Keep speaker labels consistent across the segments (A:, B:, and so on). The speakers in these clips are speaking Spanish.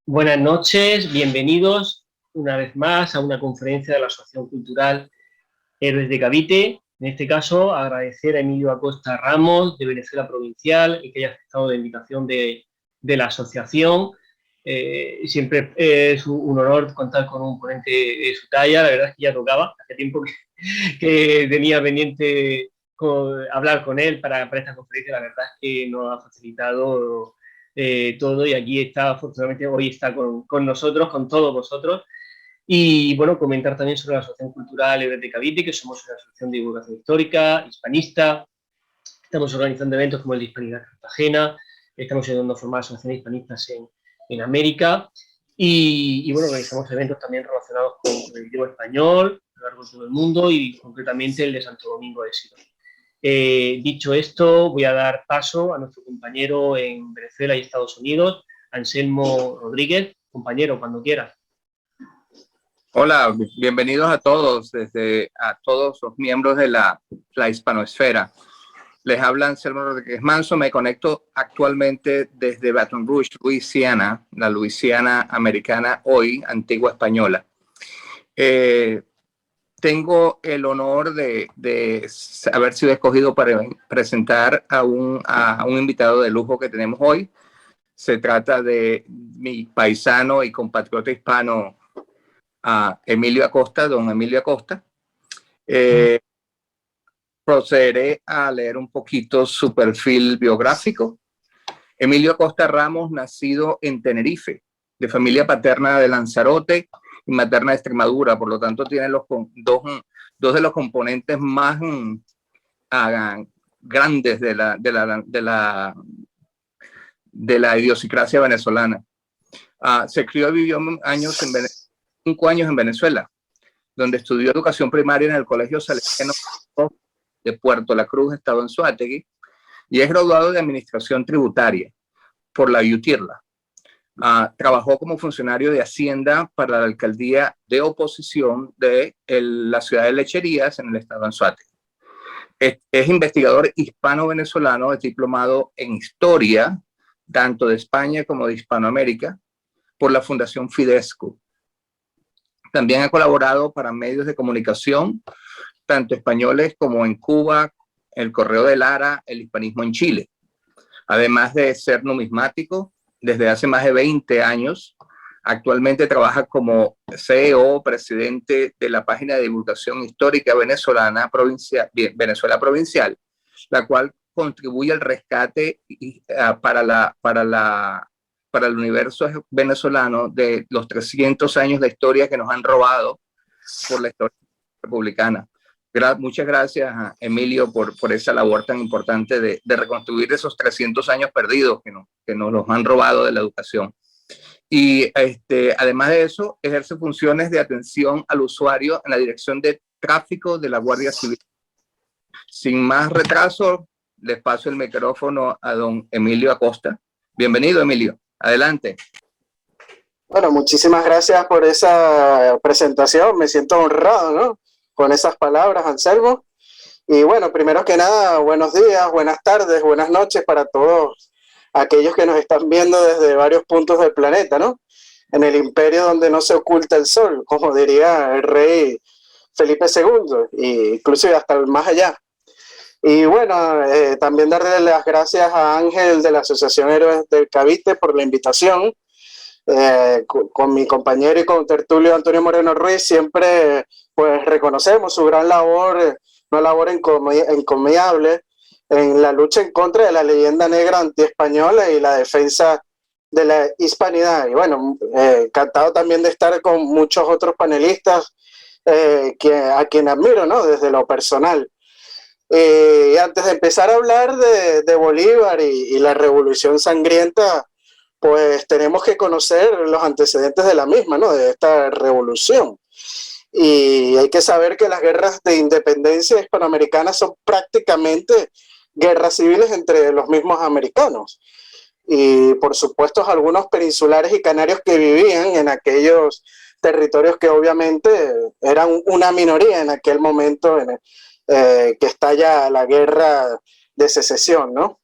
A: Buenas noches, bienvenidos una vez más a una conferencia de la Asociación Cultural Héroes de Cavite. En este caso, agradecer a Emilio Acosta Ramos, de Venezuela Provincial, y que haya aceptado la invitación de la asociación. Siempre es un honor contar con un ponente de su talla. La verdad es que ya tocaba, hace tiempo que tenía pendiente hablar con él para esta conferencia. La verdad es que nos ha facilitado todo, y aquí está, afortunadamente hoy está con nosotros, con todos vosotros. Y bueno, comentar también sobre la Asociación Cultural Héroes de Cavite, que somos una asociación de divulgación histórica, hispanista. Estamos organizando eventos como el de Hispanidad Cartagena, estamos ayudando a formar asociaciones hispanistas en América, y bueno, organizamos eventos también relacionados con el idioma español a lo largo de todo el mundo, y concretamente el de Santo Domingo de Sion. Dicho esto, voy a dar paso a nuestro compañero en Venezuela y Estados Unidos, Anselmo Rodríguez. Compañero, cuando quieras.
B: Hola, bienvenidos a todos, a todos los miembros de la hispanoesfera. Les habla Anselmo Rodríguez Manso. Me conecto actualmente desde Baton Rouge, Luisiana, la Luisiana americana, hoy antigua española. Tengo el honor de haber sido escogido para presentar a un invitado de lujo que tenemos hoy. Se trata de mi paisano y compatriota hispano, Emilio Acosta, don Emilio Acosta. Procederé a leer un poquito su perfil biográfico. Emilio Acosta Ramos, nacido en Tenerife, de familia paterna de Lanzarote y materna de Extremadura, por lo tanto tiene dos de los componentes más grandes de la idiosincrasia venezolana. Se crió y vivió 5 años en Venezuela, donde estudió educación primaria en el Colegio Salesiano de Puerto La Cruz, estado Anzoátegui, y es graduado de Administración Tributaria por la UTIRLA. Trabajó como funcionario de Hacienda para la alcaldía de oposición de la ciudad de Lecherías, en el estado Anzoátegui. Es investigador hispano-venezolano, es diplomado en Historia, tanto de España como de Hispanoamérica, por la Fundación Fidesco. También ha colaborado para medios de comunicación, tanto españoles como en Cuba, el Correo de Lara, el Hispanismo en Chile. Además de ser numismático desde hace más de 20 años, actualmente trabaja como CEO, presidente de la página de divulgación histórica venezolana Venezuela Provincial, la cual contribuye al rescate para el universo venezolano de los 300 años de historia que nos han robado por la historia republicana. Muchas gracias a Emilio por esa labor tan importante de reconstruir esos 300 años perdidos que nos los han robado de la educación. Y además de eso, ejerce funciones de atención al usuario en la Dirección de Tráfico de la Guardia Civil. Sin más retraso, les paso el micrófono a don Emilio Acosta. Bienvenido, Emilio. Adelante.
C: Bueno, muchísimas gracias por esa presentación. Me siento honrado, ¿no?, con esas palabras, Anselmo. Y bueno, primero que nada, buenos días, buenas tardes, buenas noches para todos aquellos que nos están viendo desde varios puntos del planeta, ¿no? En el imperio donde no se oculta el sol, como diría el rey Felipe II, e incluso hasta el más allá. Y bueno, también darle las gracias a Ángel de la Asociación Héroes del Cavite por la invitación. Con mi compañero y contertulio Antonio Moreno Ruiz siempre pues reconocemos su gran labor, una labor encomiable en la lucha en contra de la leyenda negra antiespañola y la defensa de la hispanidad. Y bueno, encantado también de estar con muchos otros panelistas a quien admiro, ¿no?, desde lo personal. Y antes de empezar a hablar de Bolívar y la revolución sangrienta, pues tenemos que conocer los antecedentes de la misma, ¿no?, de esta revolución. Y hay que saber que las guerras de independencia hispanoamericanas son prácticamente guerras civiles entre los mismos americanos. Y por supuesto algunos peninsulares y canarios que vivían en aquellos territorios que obviamente eran una minoría en aquel momento que estalla la guerra de secesión, ¿no?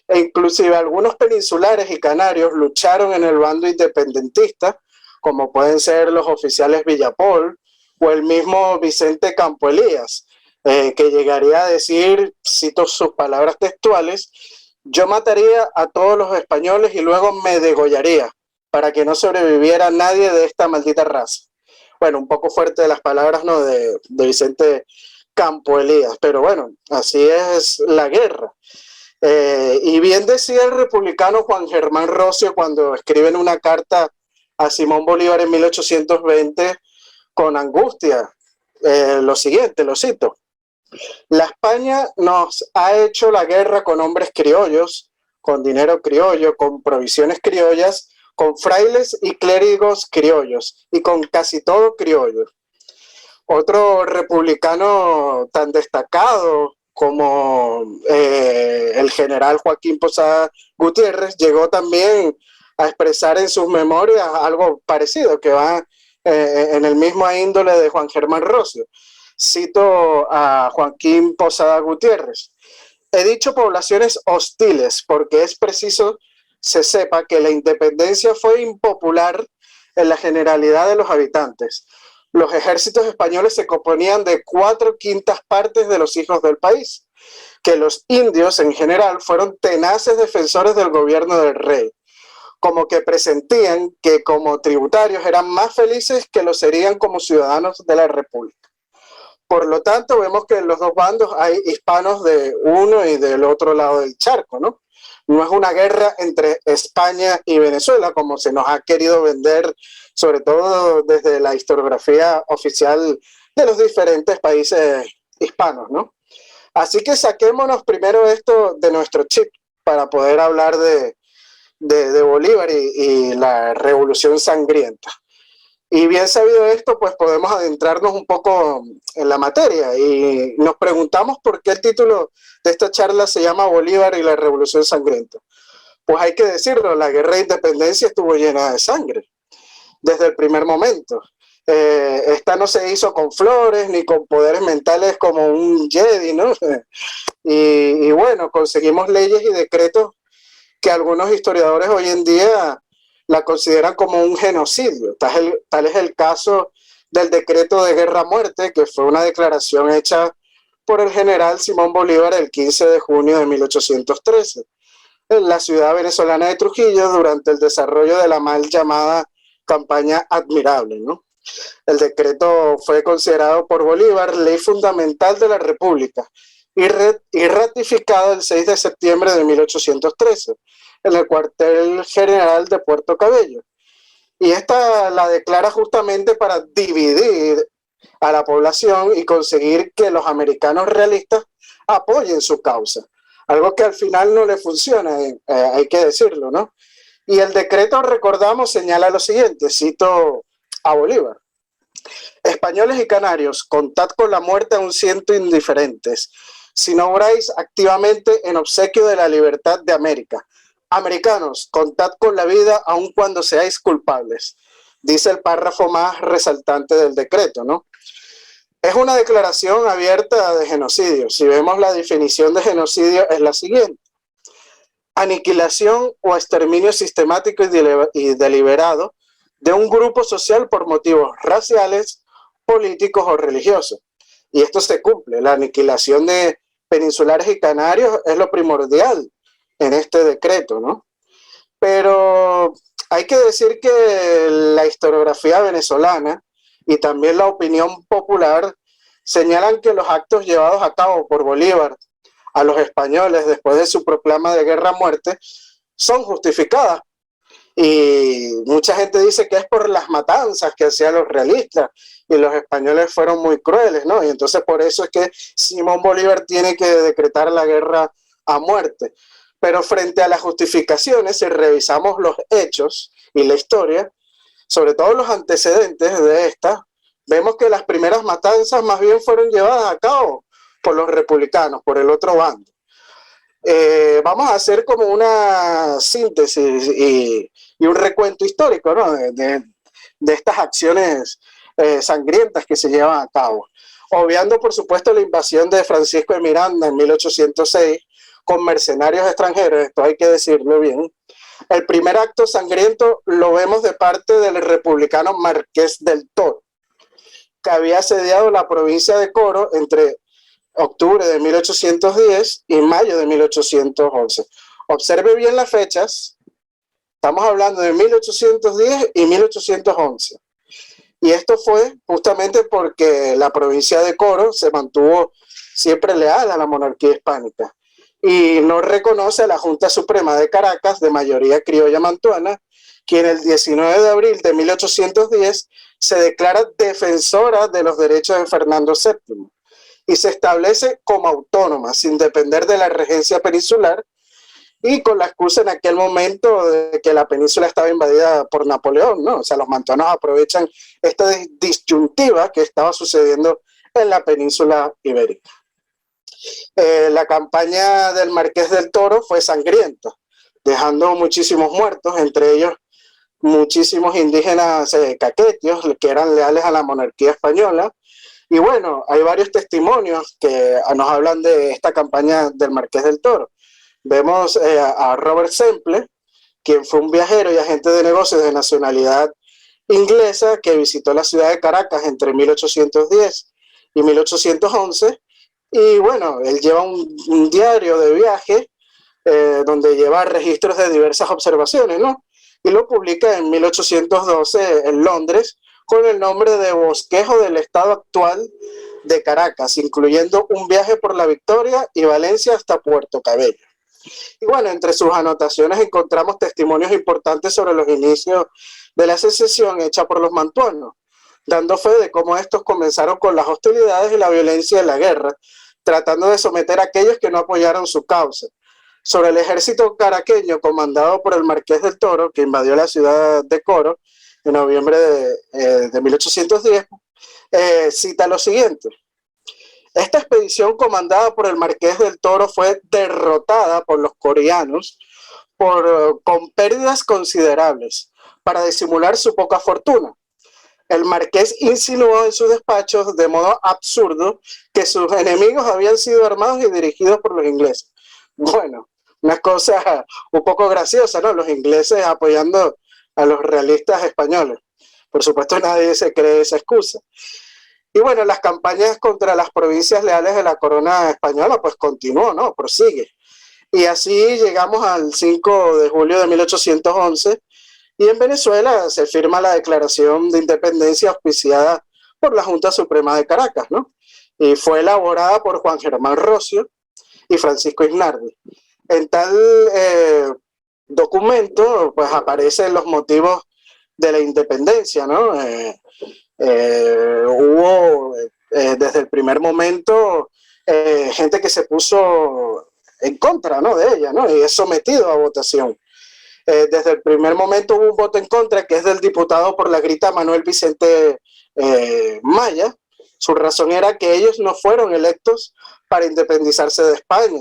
C: e inclusive algunos peninsulares y canarios lucharon en el bando independentista, como pueden ser los oficiales Villapol o el mismo Vicente Campo Elías, que llegaría a decir, cito sus palabras textuales: yo mataría a todos los españoles y luego me degollaría para que no sobreviviera nadie de esta maldita raza. Bueno, un poco fuerte de las palabras, ¿no?, de Vicente Campo Elías, pero bueno, así es la guerra. Y bien decía el republicano Juan Germán Rocio cuando escribe en una carta a Simón Bolívar en 1820 con angustia lo siguiente, lo cito: la España nos ha hecho la guerra con hombres criollos, con dinero criollo, con provisiones criollas, con frailes y clérigos criollos y con casi todo criollo. Otro republicano tan destacado como el general Joaquín Posada Gutiérrez llegó también a expresar en sus memorias algo parecido, que va en el mismo índole de Juan Germán Rocio. Cito a Joaquín Posada Gutiérrez: he dicho poblaciones hostiles porque es preciso se sepa que la independencia fue impopular en la generalidad de los habitantes. Los ejércitos españoles se componían de 4/5 partes de los hijos del país, que los indios en general fueron tenaces defensores del gobierno del rey, como que presentían que como tributarios eran más felices que lo serían como ciudadanos de la república. Por lo tanto, vemos que en los dos bandos hay hispanos de uno y del otro lado del charco, ¿no? No es una guerra entre España y Venezuela, como se nos ha querido vender, sobre todo desde la historiografía oficial de los diferentes países hispanos, ¿no? Así que saquémonos primero esto de nuestro chip para poder hablar de Bolívar y la Revolución Sangrienta. Y bien sabido esto, pues podemos adentrarnos un poco en la materia y nos preguntamos por qué el título de esta charla se llama Bolívar y la Revolución Sangrienta. Pues hay que decirlo, la guerra de independencia estuvo llena de sangre desde el primer momento. Esta no se hizo con flores ni con poderes mentales como un Jedi, ¿no? Y bueno, conseguimos leyes y decretos que algunos historiadores hoy en día la consideran como un genocidio. Tal es el caso del decreto de guerra-muerte, que fue una declaración hecha por el general Simón Bolívar el 15 de junio de 1813 en la ciudad venezolana de Trujillo durante el desarrollo de la mal llamada campaña Admirable, ¿no? El decreto fue considerado por Bolívar ley fundamental de la República y ratificado el 6 de septiembre de 1813 en el cuartel general de Puerto Cabello. Y esta la declara justamente para dividir a la población y conseguir que los americanos realistas apoyen su causa. Algo que al final no le funciona, hay que decirlo, ¿no? Y el decreto, recordamos, señala lo siguiente, cito a Bolívar: españoles y canarios, contad con la muerte a un ciento indiferentes, si no obráis activamente en obsequio de la libertad de América. Americanos, contad con la vida aun cuando seáis culpables, dice el párrafo más resaltante del decreto, ¿no? Es una declaración abierta de genocidio. Si vemos la definición de genocidio es la siguiente: aniquilación o exterminio sistemático y deliberado de un grupo social por motivos raciales, políticos o religiosos. Y esto se cumple. La aniquilación de peninsulares y canarios es lo primordial en este decreto, ¿no? Pero hay que decir que la historiografía venezolana y también la opinión popular señalan que los actos llevados a cabo por Bolívar a los españoles después de su proclama de guerra-muerte son justificadas. Y mucha gente dice que es por las matanzas que hacían los realistas y los españoles fueron muy crueles, ¿no? Y entonces por eso es que Simón Bolívar tiene que decretar la guerra a muerte. Pero frente a las justificaciones, si revisamos los hechos y la historia, sobre todo los antecedentes de esta, vemos que las primeras matanzas más bien fueron llevadas a cabo por los republicanos, por el otro bando. Vamos a hacer como una síntesis y un recuento histórico, ¿no? de estas acciones sangrientas que se llevan a cabo. Obviando, por supuesto, la invasión de Francisco de Miranda en 1806, con mercenarios extranjeros, esto hay que decirlo bien. El primer acto sangriento lo vemos de parte del republicano Marqués del Toro, que había asediado la provincia de Coro entre octubre de 1810 y mayo de 1811. Observe bien las fechas, estamos hablando de 1810 y 1811. Y esto fue justamente porque la provincia de Coro se mantuvo siempre leal a la monarquía hispánica y no reconoce a la Junta Suprema de Caracas, de mayoría criolla mantuana, quien el 19 de abril de 1810 se declara defensora de los derechos de Fernando VII y se establece como autónoma, sin depender de la regencia peninsular, y con la excusa en aquel momento de que la península estaba invadida por Napoleón, ¿no? O sea, los mantuanos aprovechan esta disyuntiva que estaba sucediendo en la península ibérica. La campaña del Marqués del Toro fue sangrienta, dejando muchísimos muertos, entre ellos muchísimos indígenas caquetios que eran leales a la monarquía española. Y bueno, hay varios testimonios que nos hablan de esta campaña del Marqués del Toro. Vemos a Robert Semple, quien fue un viajero y agente de negocios de nacionalidad inglesa que visitó la ciudad de Caracas entre 1810 y 1811. Y bueno, él lleva un diario de viaje donde lleva registros de diversas observaciones, ¿no? Y lo publica en 1812 en Londres con el nombre de Bosquejo del Estado Actual de Caracas, incluyendo un viaje por la Victoria y Valencia hasta Puerto Cabello. Y bueno, entre sus anotaciones encontramos testimonios importantes sobre los inicios de la secesión hecha por los mantuanos, dando fe de cómo estos comenzaron con las hostilidades y la violencia de la guerra, tratando de someter a aquellos que no apoyaron su causa. Sobre el ejército caraqueño comandado por el Marqués del Toro, que invadió la ciudad de Coro en noviembre de 1810, cita lo siguiente: esta expedición comandada por el Marqués del Toro fue derrotada por los coreanos con pérdidas considerables para disimular su poca fortuna. El marqués insinuó en sus despachos de modo absurdo que sus enemigos habían sido armados y dirigidos por los ingleses. Bueno, una cosa un poco graciosa, ¿no? Los ingleses apoyando a los realistas españoles. Por supuesto, nadie se cree esa excusa. Y bueno, las campañas contra las provincias leales de la corona española pues continuó, ¿no? Prosigue. Y así llegamos al 5 de julio de 1811 y en Venezuela se firma la Declaración de Independencia auspiciada por la Junta Suprema de Caracas, ¿no? Y fue elaborada por Juan Germán Rocio y Francisco Isnardi. En tal documento pues aparecen los motivos de la independencia, ¿no? Hubo desde el primer momento gente que se puso en contra, ¿no?, de ella, ¿no?, y es sometido a votación. Desde el primer momento hubo un voto en contra que es del diputado por la Grita Manuel Vicente Maya. Su razón era que ellos no fueron electos para independizarse de España,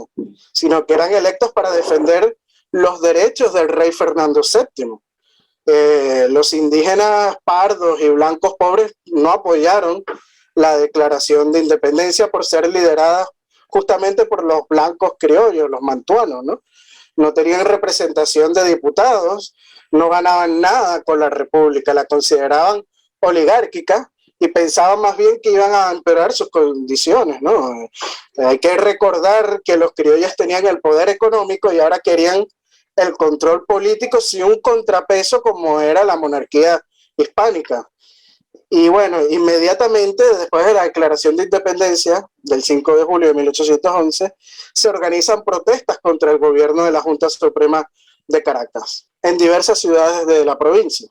C: sino que eran electos para defender los derechos del rey Fernando VII. Los indígenas pardos y blancos pobres no apoyaron la declaración de independencia por ser liderada justamente por los blancos criollos, los mantuanos, ¿no? No tenían representación de diputados, no ganaban nada con la república, la consideraban oligárquica y pensaban más bien que iban a empeorar sus condiciones, ¿no? Hay que recordar que los criollos tenían el poder económico y ahora querían el control político sin un contrapeso como era la monarquía hispánica. Y bueno, inmediatamente después de la declaración de independencia del 5 de julio de 1811, se organizan protestas contra el gobierno de la Junta Suprema de Caracas en diversas ciudades de la provincia.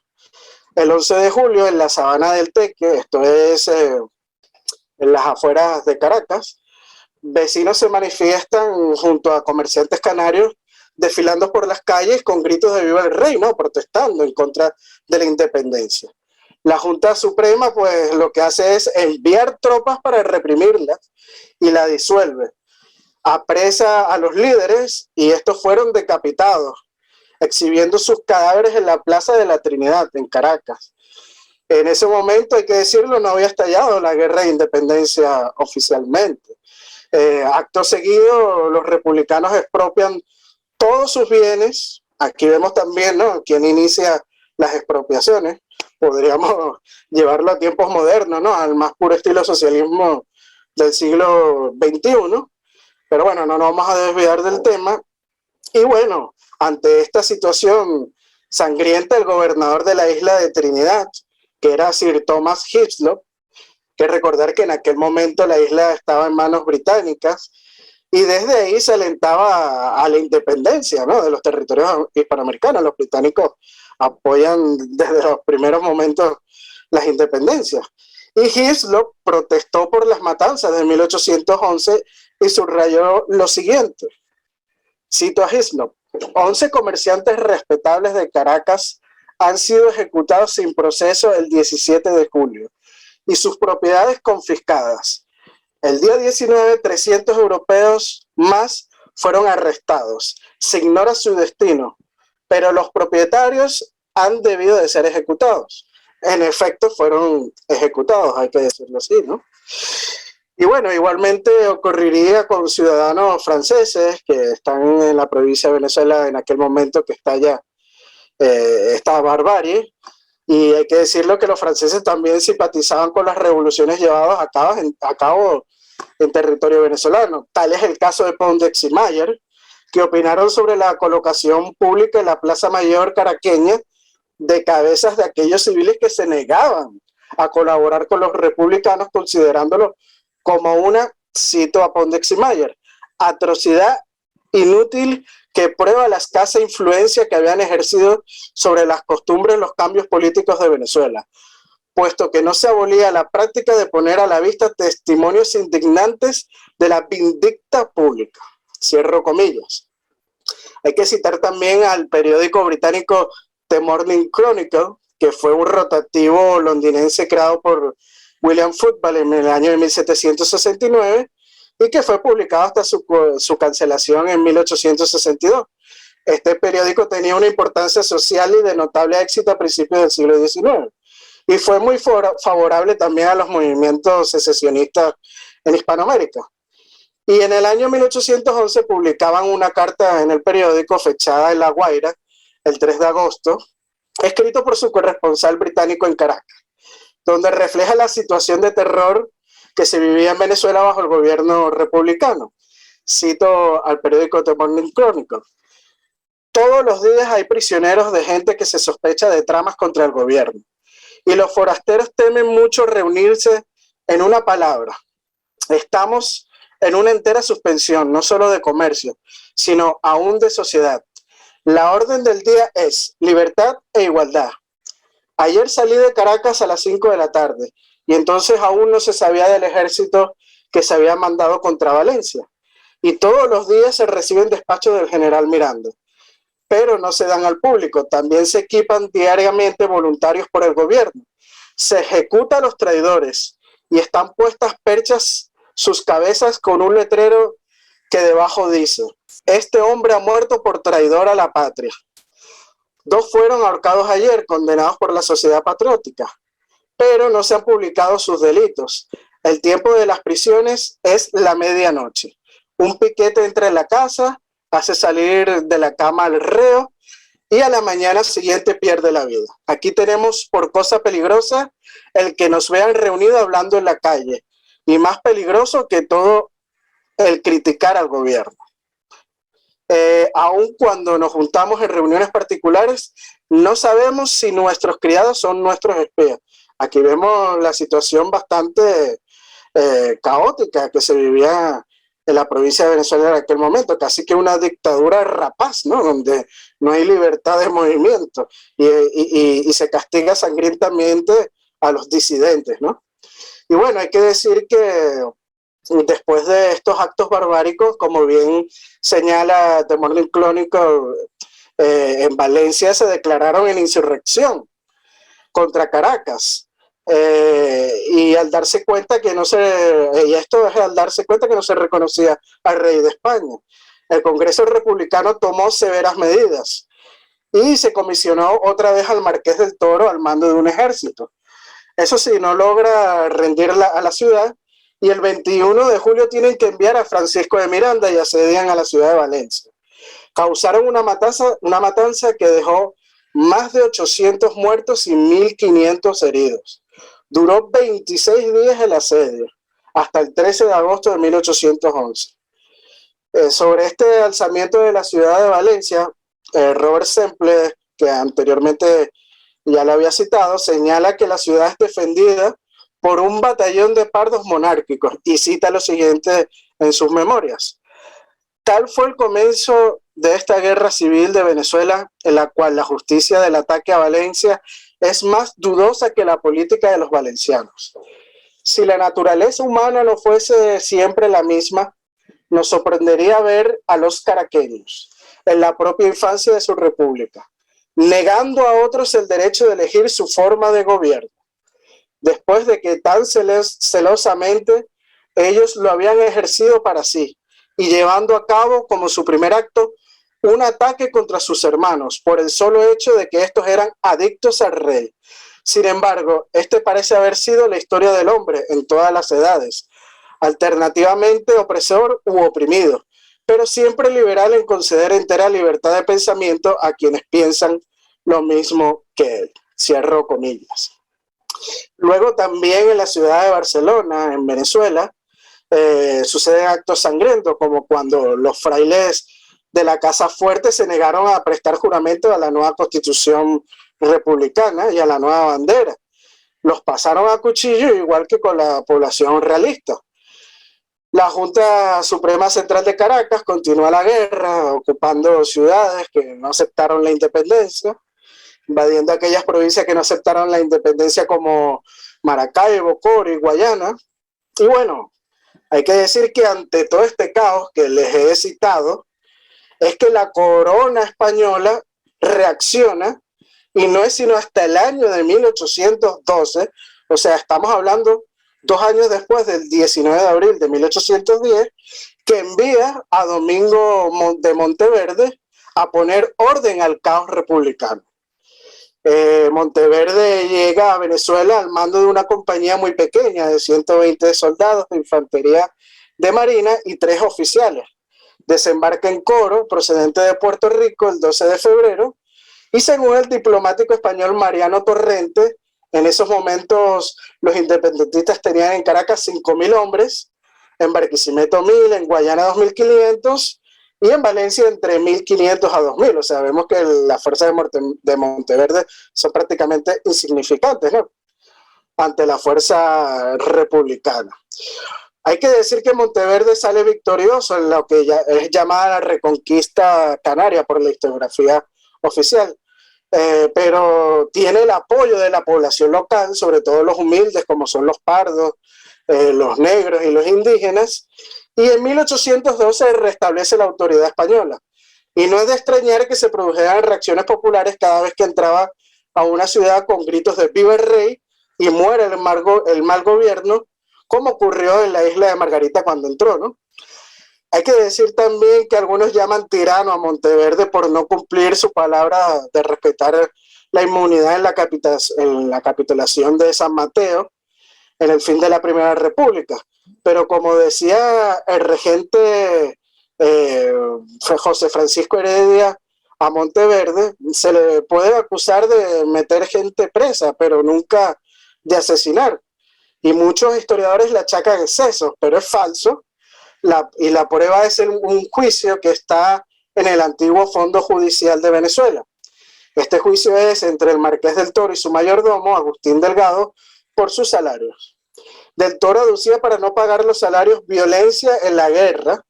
C: El 11 de julio en la Sabana del Teque, esto es en las afueras de Caracas, vecinos se manifiestan junto a comerciantes canarios desfilando por las calles con gritos de viva el rey, ¿no?, protestando en contra de la independencia. La Junta Suprema pues lo que hace es enviar tropas para reprimirla y la disuelve. Apresa a los líderes y estos fueron decapitados, exhibiendo sus cadáveres en la Plaza de la Trinidad, en Caracas. En ese momento, hay que decirlo, no había estallado la guerra de independencia oficialmente. Acto seguido, los republicanos expropian todos sus bienes. Aquí vemos también, ¿no?, quién inicia las expropiaciones. Podríamos llevarlo a tiempos modernos, ¿no?, al más puro estilo socialismo del siglo XXI. Pero bueno, no nos vamos a desviar del tema. Y bueno, ante esta situación sangrienta, el gobernador de la isla de Trinidad, que era Sir Thomas Hislop, que recordar que en aquel momento la isla estaba en manos británicas, y desde ahí se alentaba a la independencia, ¿no?, de los territorios hispanoamericanos. Los británicos apoyan desde los primeros momentos las independencias. Y Hislop protestó por las matanzas de 1811 y subrayó lo siguiente. Cito a Hislop: 11 comerciantes respetables de Caracas han sido ejecutados sin proceso el 17 de julio y sus propiedades confiscadas. El día 19, 300 europeos más fueron arrestados. Se ignora su destino, pero los propietarios han debido de ser ejecutados. En efecto, fueron ejecutados, hay que decirlo así, ¿no? Y bueno, igualmente ocurriría con ciudadanos franceses que están en la provincia de Venezuela en aquel momento, que está ya esta barbarie. Y hay que decirlo que los franceses también simpatizaban con las revoluciones llevadas a cabo en territorio venezolano. Tal es el caso de Pondexy Mayer, que opinaron sobre la colocación pública en la Plaza Mayor caraqueña de cabezas de aquellos civiles que se negaban a colaborar con los republicanos, considerándolo como una, cito a Pondexy Mayer, atrocidad inútil que prueba la escasa influencia que habían ejercido sobre las costumbres los cambios políticos de Venezuela, puesto que no se abolía la práctica de poner a la vista testimonios indignantes de la vindicta pública. Cierro comillas. Hay que citar también al periódico británico The Morning Chronicle, que fue un rotativo londinense creado por William Football en el año de 1769 y que fue publicado hasta su cancelación en 1862. Este periódico tenía una importancia social y de notable éxito a principios del siglo XIX y fue muy favorable también a los movimientos secesionistas en Hispanoamérica. Y en el año 1811 publicaban una carta en el periódico fechada en La Guaira, el 3 de agosto, escrito por su corresponsal británico en Caracas, donde refleja la situación de terror que se vivía en Venezuela bajo el gobierno republicano. Cito al periódico The Morning Chronicle: todos los días hay prisioneros de gente que se sospecha de tramas contra el gobierno, y los forasteros temen mucho reunirse. En una palabra, estamos en una entera suspensión, no solo de comercio, sino aún de sociedad. La orden del día es libertad e igualdad. Ayer salí de Caracas a las 5 de la tarde y entonces aún no se sabía del ejército que se había mandado contra Valencia. Y todos los días se reciben despachos del general Miranda, pero no se dan al público. También se equipan diariamente voluntarios por el gobierno. Se ejecuta a los traidores y están puestas perchas sus cabezas con un letrero que debajo dice: este hombre ha muerto por traidor a la patria. 2 fueron ahorcados ayer, condenados por la Sociedad Patriótica, pero no se han publicado sus delitos. El tiempo de las prisiones es la medianoche. Un piquete entra en la casa, hace salir de la cama al reo y a la mañana siguiente pierde la vida. Aquí tenemos por cosa peligrosa el que nos vean reunidos hablando en la calle, y más peligroso que todo el criticar al gobierno. Aun cuando nos juntamos en reuniones particulares, no sabemos si nuestros criados son nuestros espías. Aquí vemos la situación bastante caótica que se vivía en la provincia de Venezuela en aquel momento, casi que una dictadura rapaz, ¿no?, donde no hay libertad de movimiento y se castiga sangrientamente a los disidentes, ¿no? Y bueno, hay que decir que después de estos actos barbáricos, como bien señala The Morning Chronicle, en Valencia se declararon en insurrección contra Caracas. Y al darse cuenta que no se, y esto es al darse cuenta que no se reconocía al rey de España, el Congreso Republicano tomó severas medidas y se comisionó otra vez al Marqués del Toro al mando de un ejército. Eso sí, no logra rendir a la ciudad y el 21 de julio tienen que enviar a Francisco de Miranda y asedian a la ciudad de Valencia. Causaron una matanza que dejó más de 800 muertos y 1.500 heridos. Duró 26 días el asedio, hasta el 13 de agosto de 1811. Sobre este alzamiento de la ciudad de Valencia, Robert Semple, que anteriormente ya lo había citado, señala que la ciudad es defendida por un batallón de pardos monárquicos y cita lo siguiente en sus memorias. Tal fue el comienzo de esta guerra civil de Venezuela, en la cual la justicia del ataque a Valencia es más dudosa que la política de los valencianos. Si la naturaleza humana no fuese siempre la misma, nos sorprendería ver a los caraqueños en la propia infancia de su república, negando a otros el derecho de elegir su forma de gobierno, después de que tan celosamente ellos lo habían ejercido para sí, y llevando a cabo como su primer acto un ataque contra sus hermanos por el solo hecho de que estos eran adictos al rey. Sin embargo, este parece haber sido la historia del hombre en todas las edades, alternativamente opresor u oprimido, pero siempre liberal en conceder entera libertad de pensamiento a quienes piensan lo mismo que él. Cierro comillas. Luego también en la ciudad de Barcelona, en Venezuela, suceden actos sangrientos, como cuando los frailes de la Casa Fuerte se negaron a prestar juramento a la nueva Constitución republicana y a la nueva bandera. Los pasaron a cuchillo, igual que con la población realista. La Junta Suprema Central de Caracas continúa la guerra, ocupando ciudades que no aceptaron la independencia, invadiendo aquellas provincias que no aceptaron la independencia como Maracaibo, Coro y Guayana. Y bueno, hay que decir que ante todo este caos que les he citado, es que la corona española reacciona, y no es sino hasta el año de 1812, o sea, estamos hablando 2 años después del 19 de abril de 1810, que envía a Domingo de Monteverde a poner orden al caos republicano. Monteverde llega a Venezuela al mando de una compañía muy pequeña de 120 soldados de infantería de marina y 3 oficiales. Desembarca en Coro, procedente de Puerto Rico, el 12 de febrero, y según el diplomático español Mariano Torrente, en esos momentos los independentistas tenían en Caracas 5.000 hombres, en Barquisimeto 1.000, en Guayana 2.500 y en Valencia entre 1.500 a 2.000. O sea, vemos que las fuerzas de Monteverde son prácticamente insignificantes, ¿no?, ante la fuerza republicana. Hay que decir que Monteverde sale victorioso en lo que ya es llamada la Reconquista Canaria por la historiografía oficial, pero tiene el apoyo de la población local, sobre todo los humildes como son los pardos, los negros y los indígenas, y en 1812 restablece la autoridad española. Y no es de extrañar que se produjeran reacciones populares cada vez que entraba a una ciudad con gritos de ¡Viva el Rey! Y muere el mal gobierno, como ocurrió en la isla de Margarita cuando entró, ¿no? Hay que decir también que algunos llaman tirano a Monteverde por no cumplir su palabra de respetar la inmunidad en la capitulación de San Mateo en el fin de la Primera República. Pero como decía el regente José Francisco Heredia a Monteverde, se le puede acusar de meter gente presa, pero nunca de asesinar. Y muchos historiadores le achacan excesos, pero es falso. Y la prueba es un juicio que está en el antiguo Fondo Judicial de Venezuela. Este juicio es entre el Marqués del Toro y su mayordomo, Agustín Delgado, por sus salarios. Del Toro aducía para no pagar los salarios violencia en la guerra,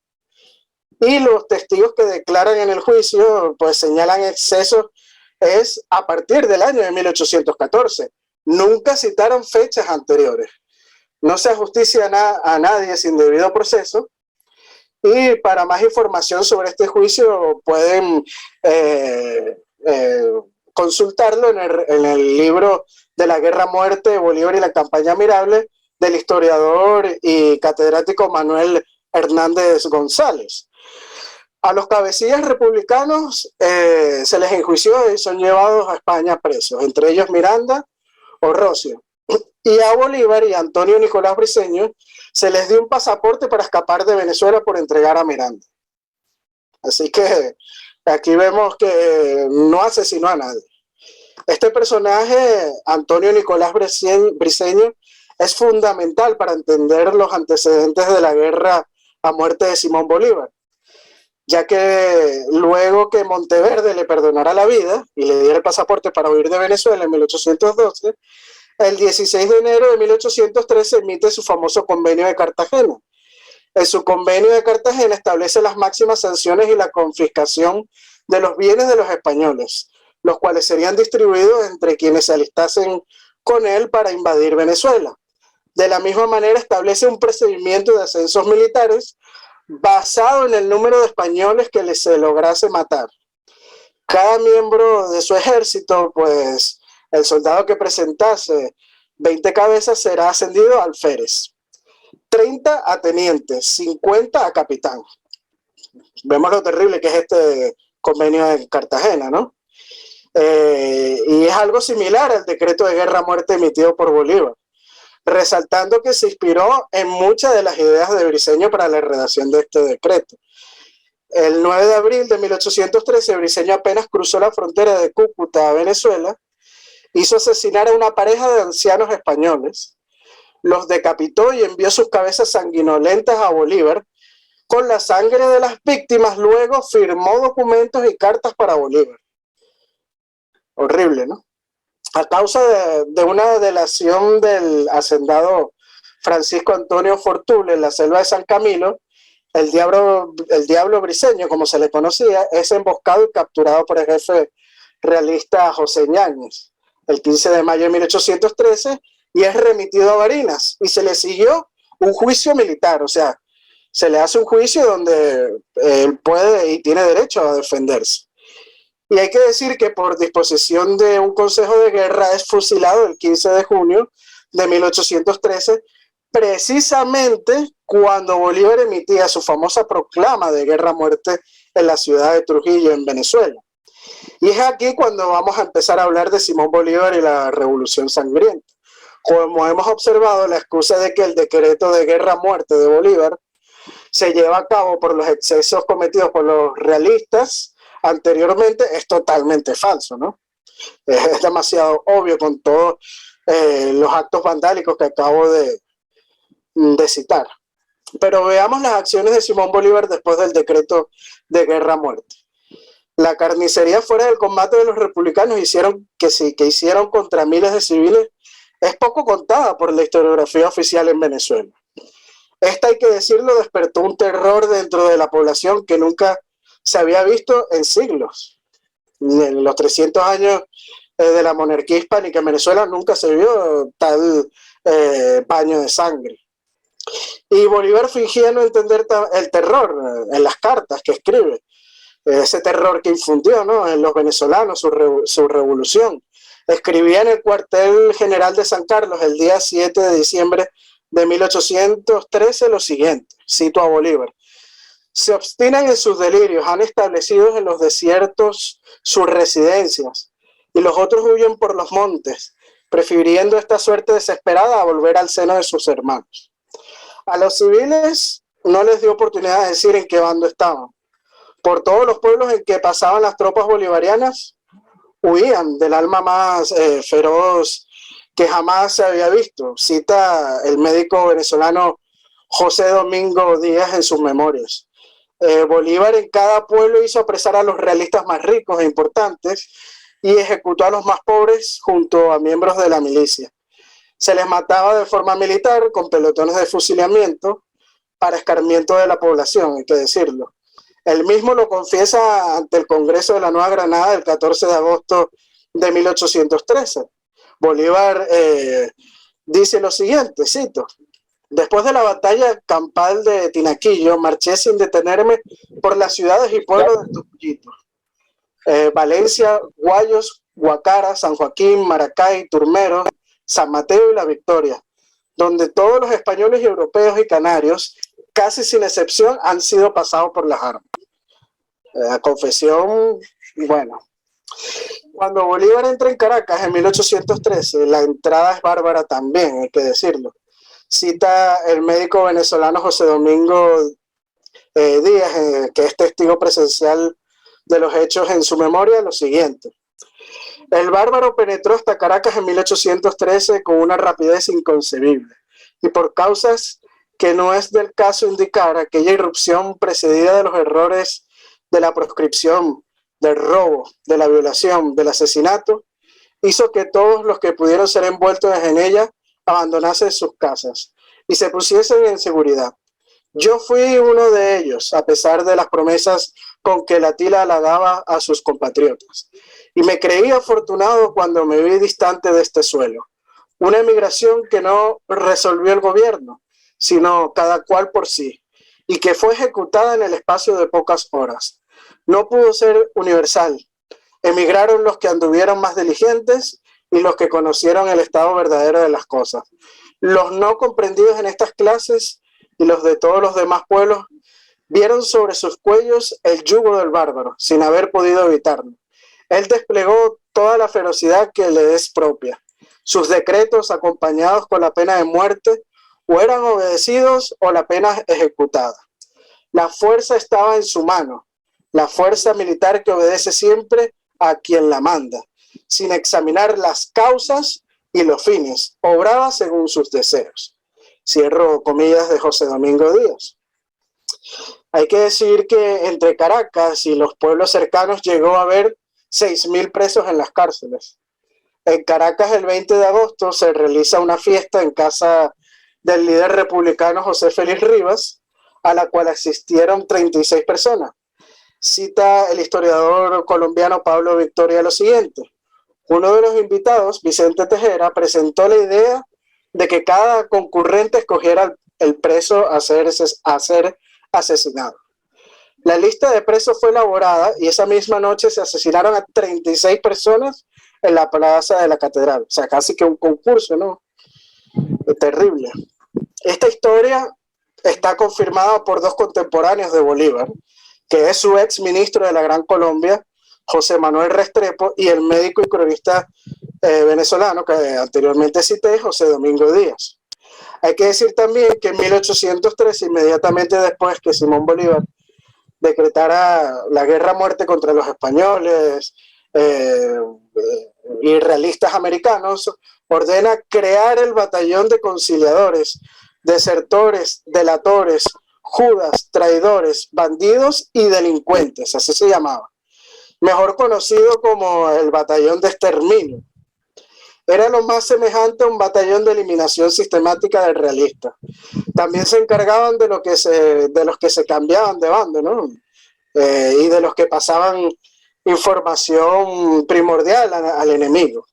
C: y los testigos que declaran en el juicio pues señalan excesos es a partir del año de 1814. Nunca citaron fechas anteriores. No se ajusticia a nadie sin debido proceso. Y para más información sobre este juicio pueden consultarlo en el libro de la Guerra Muerte, Bolívar y la Campaña Mirable, del historiador y catedrático Manuel Hernández González. A los cabecillas republicanos se les enjuició y son llevados a España presos, entre ellos Miranda o Rocio. y a Bolívar y a Antonio Nicolás Briceño se les dio un pasaporte para escapar de Venezuela por entregar a Miranda. Así que aquí vemos que no asesinó a nadie. Este personaje, Antonio Nicolás Briceño, es fundamental para entender los antecedentes de la guerra a muerte de Simón Bolívar, ya que luego que Monteverde le perdonara la vida y le diera el pasaporte para huir de Venezuela en 1812, el 16 de enero de 1813 emite su famoso Convenio de Cartagena. En su Convenio de Cartagena establece las máximas sanciones y la confiscación de los bienes de los españoles, los cuales serían distribuidos entre quienes se alistasen con él para invadir Venezuela. De la misma manera establece un procedimiento de ascensos militares basado en el número de españoles que se lograse matar. Cada miembro de su ejército, pues el soldado que presentase 20 cabezas será ascendido a alférez, 30 a teniente, 50 a capitán. Vemos lo terrible que es este convenio de Cartagena, ¿no? Y es algo similar al decreto de guerra a muerte emitido por Bolívar, resaltando que se inspiró en muchas de las ideas de Briceño para la redacción de este decreto. El 9 de abril de 1813, Briceño apenas cruzó la frontera de Cúcuta a Venezuela, hizo asesinar a una pareja de ancianos españoles, los decapitó y envió sus cabezas sanguinolentas a Bolívar. Con la sangre de las víctimas, luego firmó documentos y cartas para Bolívar. Horrible, ¿no? A causa de una delación del hacendado Francisco Antonio Fortul en la selva de San Camilo, el diablo Briceño, como se le conocía, es emboscado y capturado por el jefe realista José Ñáñez el 15 de mayo de 1813 y es remitido a Barinas y se le siguió un juicio militar, o sea, se le hace un juicio donde él puede y tiene derecho a defenderse. Y hay que decir que por disposición de un consejo de guerra es fusilado el 15 de junio de 1813, precisamente cuando Bolívar emitía su famosa proclama de guerra a muerte en la ciudad de Trujillo, en Venezuela. Y es aquí cuando vamos a empezar a hablar de Simón Bolívar y la Revolución Sangrienta. Como hemos observado, la excusa de que el decreto de guerra a muerte de Bolívar se lleva a cabo por los excesos cometidos por los realistas anteriormente es totalmente falso, ¿no? Es demasiado obvio con todos los actos vandálicos que acabo de citar. Pero veamos las acciones de Simón Bolívar después del decreto de guerra a muerte. La carnicería fuera del combate de los republicanos que hicieron contra miles de civiles es poco contada por la historiografía oficial en Venezuela. Esta, hay que decirlo, despertó un terror dentro de la población que nunca se había visto en siglos. En los 300 años de la monarquía hispánica en Venezuela nunca se vio tal baño de sangre. Y Bolívar fingía no entender el terror en las cartas que escribe, ese terror que infundió, ¿no?, en los venezolanos su revolución. Escribía en el cuartel general de San Carlos el día 7 de diciembre de 1813 lo siguiente, cito a Bolívar: se obstinan en sus delirios, han establecido en los desiertos sus residencias, y los otros huyen por los montes, prefiriendo esta suerte desesperada a volver al seno de sus hermanos. A los civiles no les dio oportunidad de decir en qué bando estaban. Por todos los pueblos en que pasaban las tropas bolivarianas, huían del alma más feroz que jamás se había visto, cita el médico venezolano José Domingo Díaz en sus memorias. Bolívar en cada pueblo hizo apresar a los realistas más ricos e importantes y ejecutó a los más pobres junto a miembros de la milicia. Se les mataba de forma militar con pelotones de fusilamiento para escarmiento de la población, hay que decirlo. Él mismo lo confiesa ante el Congreso de la Nueva Granada el 14 de agosto de 1813. Bolívar dice lo siguiente, cito: después de la batalla campal de Tinaquillo, marché sin detenerme por las ciudades y pueblos de Trujillo, Valencia, Guayos, Guacara, San Joaquín, Maracay, Turmero, San Mateo y La Victoria, donde todos los españoles y europeos y canarios, casi sin excepción, han sido pasados por las armas. La confesión, bueno, Cuando Bolívar entra en Caracas en 1813, la entrada es bárbara también, hay que decirlo. Cita el médico venezolano José Domingo Díaz, que es testigo presencial de los hechos en su memoria, lo siguiente. El bárbaro penetró hasta Caracas en 1813 con una rapidez inconcebible y por causas que no es del caso indicar, aquella irrupción precedida de los errores de la proscripción, del robo, de la violación, del asesinato, hizo que todos los que pudieron ser envueltos en ella abandonasen sus casas y se pusiesen en seguridad. Yo fui uno de ellos, a pesar de las promesas con que la tila halagaba a sus compatriotas, y me creí afortunado cuando me vi distante de este suelo. Una emigración que no resolvió el gobierno, sino cada cual por sí, y que fue ejecutada en el espacio de pocas horas. No pudo ser universal. Emigraron los que anduvieron más diligentes y los que conocieron el estado verdadero de las cosas. Los no comprendidos en estas clases y los de todos los demás pueblos vieron sobre sus cuellos el yugo del bárbaro, sin haber podido evitarlo. Él desplegó toda la ferocidad que le es propia. Sus decretos, acompañados con la pena de muerte, o eran obedecidos o la pena ejecutada. La fuerza estaba en su mano, la fuerza militar que obedece siempre a quien la manda, sin examinar las causas y los fines, obraba según sus deseos. Cierro comillas de José Domingo Díaz. Hay que decir que entre Caracas y los pueblos cercanos llegó a haber 6.000 presos en las cárceles. En Caracas, el 20 de agosto, se realiza una fiesta en casa del líder republicano José Félix Rivas, a la cual asistieron 36 personas. Cita el historiador colombiano Pablo Victoria lo siguiente. Uno de los invitados, Vicente Tejera, presentó la idea de que cada concurrente escogiera el preso a ser asesinado. La lista de presos fue elaborada y esa misma noche se asesinaron a 36 personas en la plaza de la catedral. O sea, casi que un concurso, ¿no? Terrible. Esta historia está confirmada por dos contemporáneos de Bolívar, que es su ex ministro de la Gran Colombia, José Manuel Restrepo, y el médico y cronista venezolano que anteriormente cité, José Domingo Díaz. Hay que decir también que en 1813, inmediatamente después que Simón Bolívar decretara la guerra a muerte contra los españoles y realistas americanos, ordena crear el batallón de conciliadores, desertores, delatores, judas, traidores, bandidos y delincuentes, así se llamaba, mejor conocido como el batallón de exterminio. Era lo más semejante a un batallón de eliminación sistemática del realista. También se encargaban de los que se cambiaban de bando, ¿no? Y de los que pasaban información primordial al enemigo.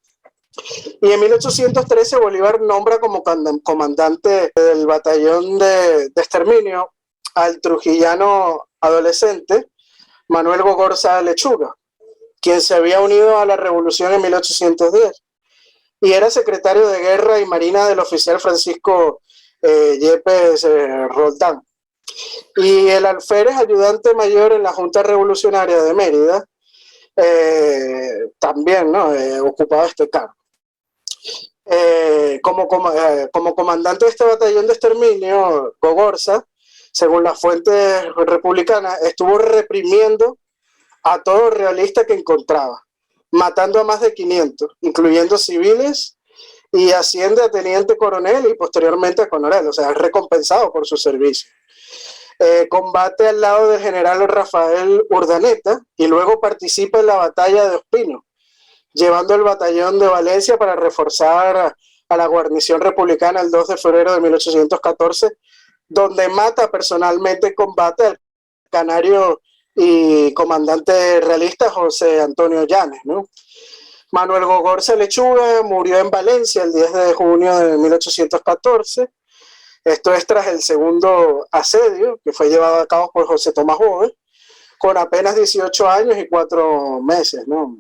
C: Y en 1813 Bolívar nombra como comandante del batallón de exterminio al trujillano adolescente Manuel Gogorza Lechuga, quien se había unido a la revolución en 1810 y era secretario de Guerra y Marina del oficial Francisco Yepes Roldán. Y el alférez ayudante mayor en la Junta Revolucionaria de Mérida también, ¿no? Ocupaba este cargo. Como comandante de este batallón de exterminio, Gogorza, según las fuentes republicanas, estuvo reprimiendo a todo realista que encontraba, matando a más de 500, incluyendo civiles, y asciende a teniente coronel y posteriormente a coronel, o sea, es recompensado por su servicio. Combate al lado del general Rafael Urdaneta y luego participa en la batalla de Ospino, llevando el batallón de Valencia para reforzar a la guarnición republicana el 2 de febrero de 1814, donde mata personalmente en combate al canario y comandante realista José Antonio Llanes, ¿no? Manuel Gogorza Lechuga murió en Valencia el 10 de junio de 1814. Esto es tras el segundo asedio que fue llevado a cabo por José Tomás Bove, con apenas 18 años y 4 meses, ¿no?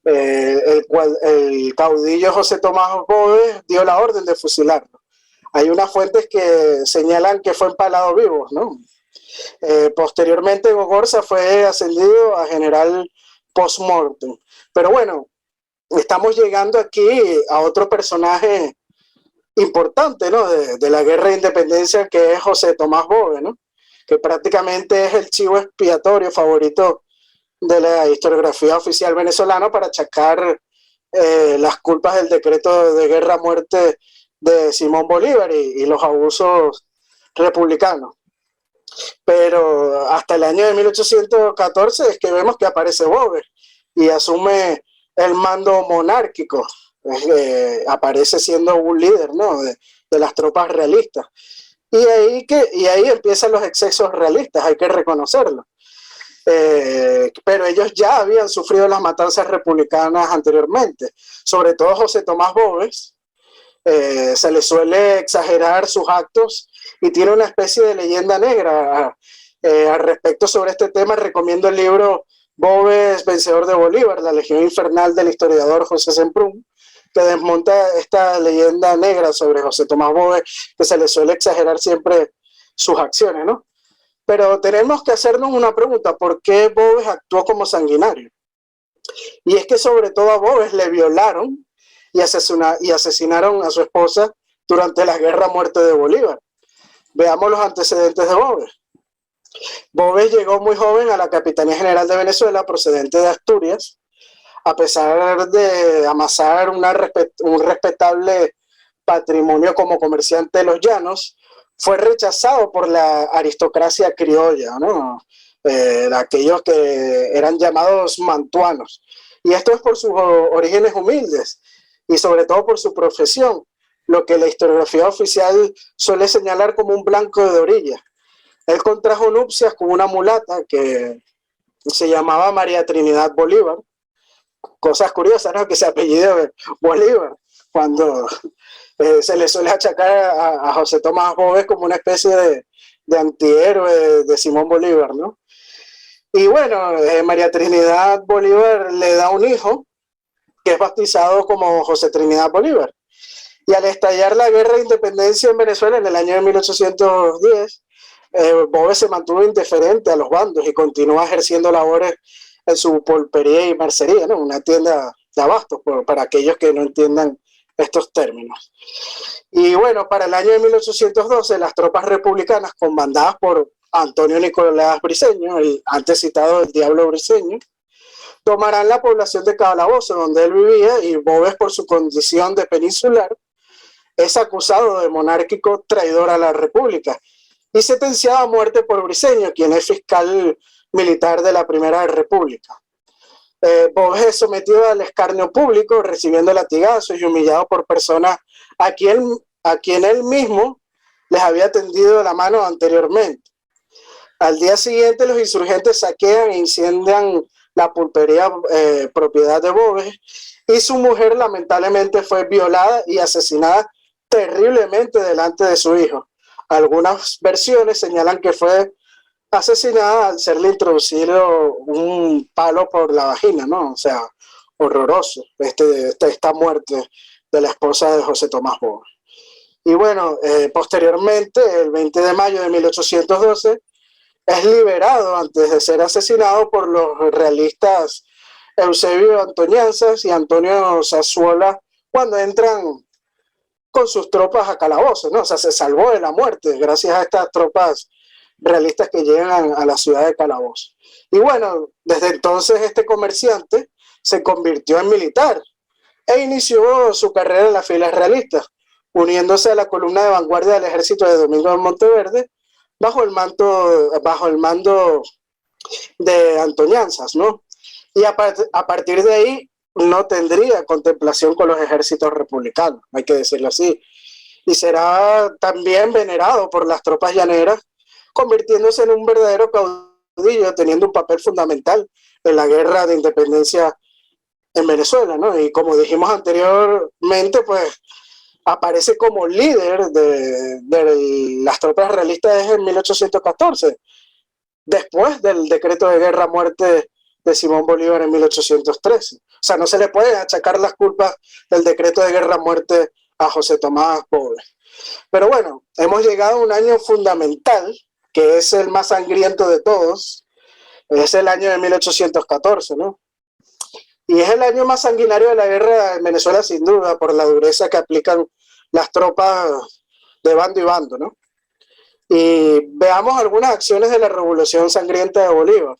C: El caudillo José Tomás Bove dio la orden de fusilarlo. Hay unas fuentes que señalan que fue empalado vivo, ¿no? Posteriormente Gogorza fue ascendido a general post-mortem. Pero bueno, estamos llegando aquí a otro personaje importante, ¿no? de la guerra de independencia, que es José Tomás Bove, ¿no? Que prácticamente es el chivo expiatorio favorito de la historiografía oficial venezolana para achacar las culpas del decreto de guerra-muerte de Simón Bolívar y los abusos republicanos. Pero hasta el año de 1814 es que vemos que aparece Bove y asume el mando monárquico, aparece siendo un líder, ¿no? de las tropas realistas. Y ahí empiezan los excesos realistas, hay que reconocerlo. Pero ellos ya habían sufrido las matanzas republicanas anteriormente, sobre todo José Tomás Boves. Se le suele exagerar sus actos y tiene una especie de leyenda negra al respecto sobre este tema. Recomiendo el libro Boves, vencedor de Bolívar, la legión infernal del historiador José Semprún, que desmonta esta leyenda negra sobre José Tomás Boves, que se le suele exagerar siempre sus acciones, ¿no? Pero tenemos que hacernos una pregunta: ¿por qué Boves actuó como sanguinario? Y es que sobre todo a Boves le violaron y asesinaron a su esposa durante la guerra-muerte de Bolívar. Veamos los antecedentes de Boves. Boves llegó muy joven a la Capitanía General de Venezuela, procedente de Asturias. A pesar de amasar un respetable patrimonio como comerciante de los llanos, fue rechazado por la aristocracia criolla, ¿no? Aquellos que eran llamados mantuanos. Y esto es por sus orígenes humildes y sobre todo por su profesión, lo que la historiografía oficial suele señalar como un blanco de orilla. Él contrajo nupcias con una mulata que se llamaba María Trinidad Bolívar. Cosas curiosas, ¿no? Que se apellidó Bolívar, cuando se le suele achacar a José Tomás Boves como una especie de antihéroe de Simón Bolívar, ¿no? Y bueno, María Trinidad Bolívar le da un hijo que es bautizado como José Trinidad Bolívar. Y al estallar la guerra de independencia en Venezuela en el año de 1810, Boves se mantuvo indiferente a los bandos y continuó ejerciendo labores en su pulpería y mercería, ¿no? Una tienda de abastos, para aquellos que no entiendan estos términos. Y bueno, para el año de 1812, las tropas republicanas, comandadas por Antonio Nicolás Briceño, el antes citado del Diablo Briceño, tomarán la población de Calabozo, donde él vivía, y Boves, por su condición de peninsular, es acusado de monárquico traidor a la República y sentenciado a muerte por Briceño, quien es fiscal militar de la Primera República. Boves es sometido al escarnio público, recibiendo latigazos y humillado por personas a quien él mismo les había tendido la mano anteriormente. Al día siguiente, los insurgentes saquean e incendian la pulpería propiedad de Boves, y su mujer lamentablemente fue violada y asesinada terriblemente delante de su hijo. Algunas versiones señalan que fue asesinada al serle introducido un palo por la vagina, ¿no? O sea, horroroso esta muerte de la esposa de José Tomás Boves. Y bueno, posteriormente, el 20 de mayo de 1812, es liberado antes de ser asesinado por los realistas Eusebio Antoñanzas y Antonio Sassuola, cuando entran con sus tropas a Calabozo, ¿no? O sea, se salvó de la muerte gracias a estas tropas realistas que llegan a la ciudad de Calabozo. Y bueno, desde entonces este comerciante se convirtió en militar e inició su carrera en las filas realistas, uniéndose a la columna de vanguardia del ejército de Domingo de Monteverde bajo el mando de Antoñanzas, ¿no? Y a partir de ahí no tendría contemplación con los ejércitos republicanos, hay que decirlo así, y será también venerado por las tropas llaneras, convirtiéndose en un verdadero caudillo, teniendo un papel fundamental en la guerra de independencia en Venezuela, ¿no? Y como dijimos anteriormente, pues aparece como líder de las tropas realistas en 1814, después del decreto de guerra-muerte de Simón Bolívar en 1813. O sea, no se le pueden achacar las culpas del decreto de guerra-muerte a José Tomás Boves. Pero bueno, hemos llegado a un año fundamental, que es el más sangriento de todos, es el año de 1814, ¿no? Y es el año más sanguinario de la guerra en Venezuela, sin duda, por la dureza que aplican las tropas de bando y bando, ¿no? Y veamos algunas acciones de la revolución sangrienta de Bolívar.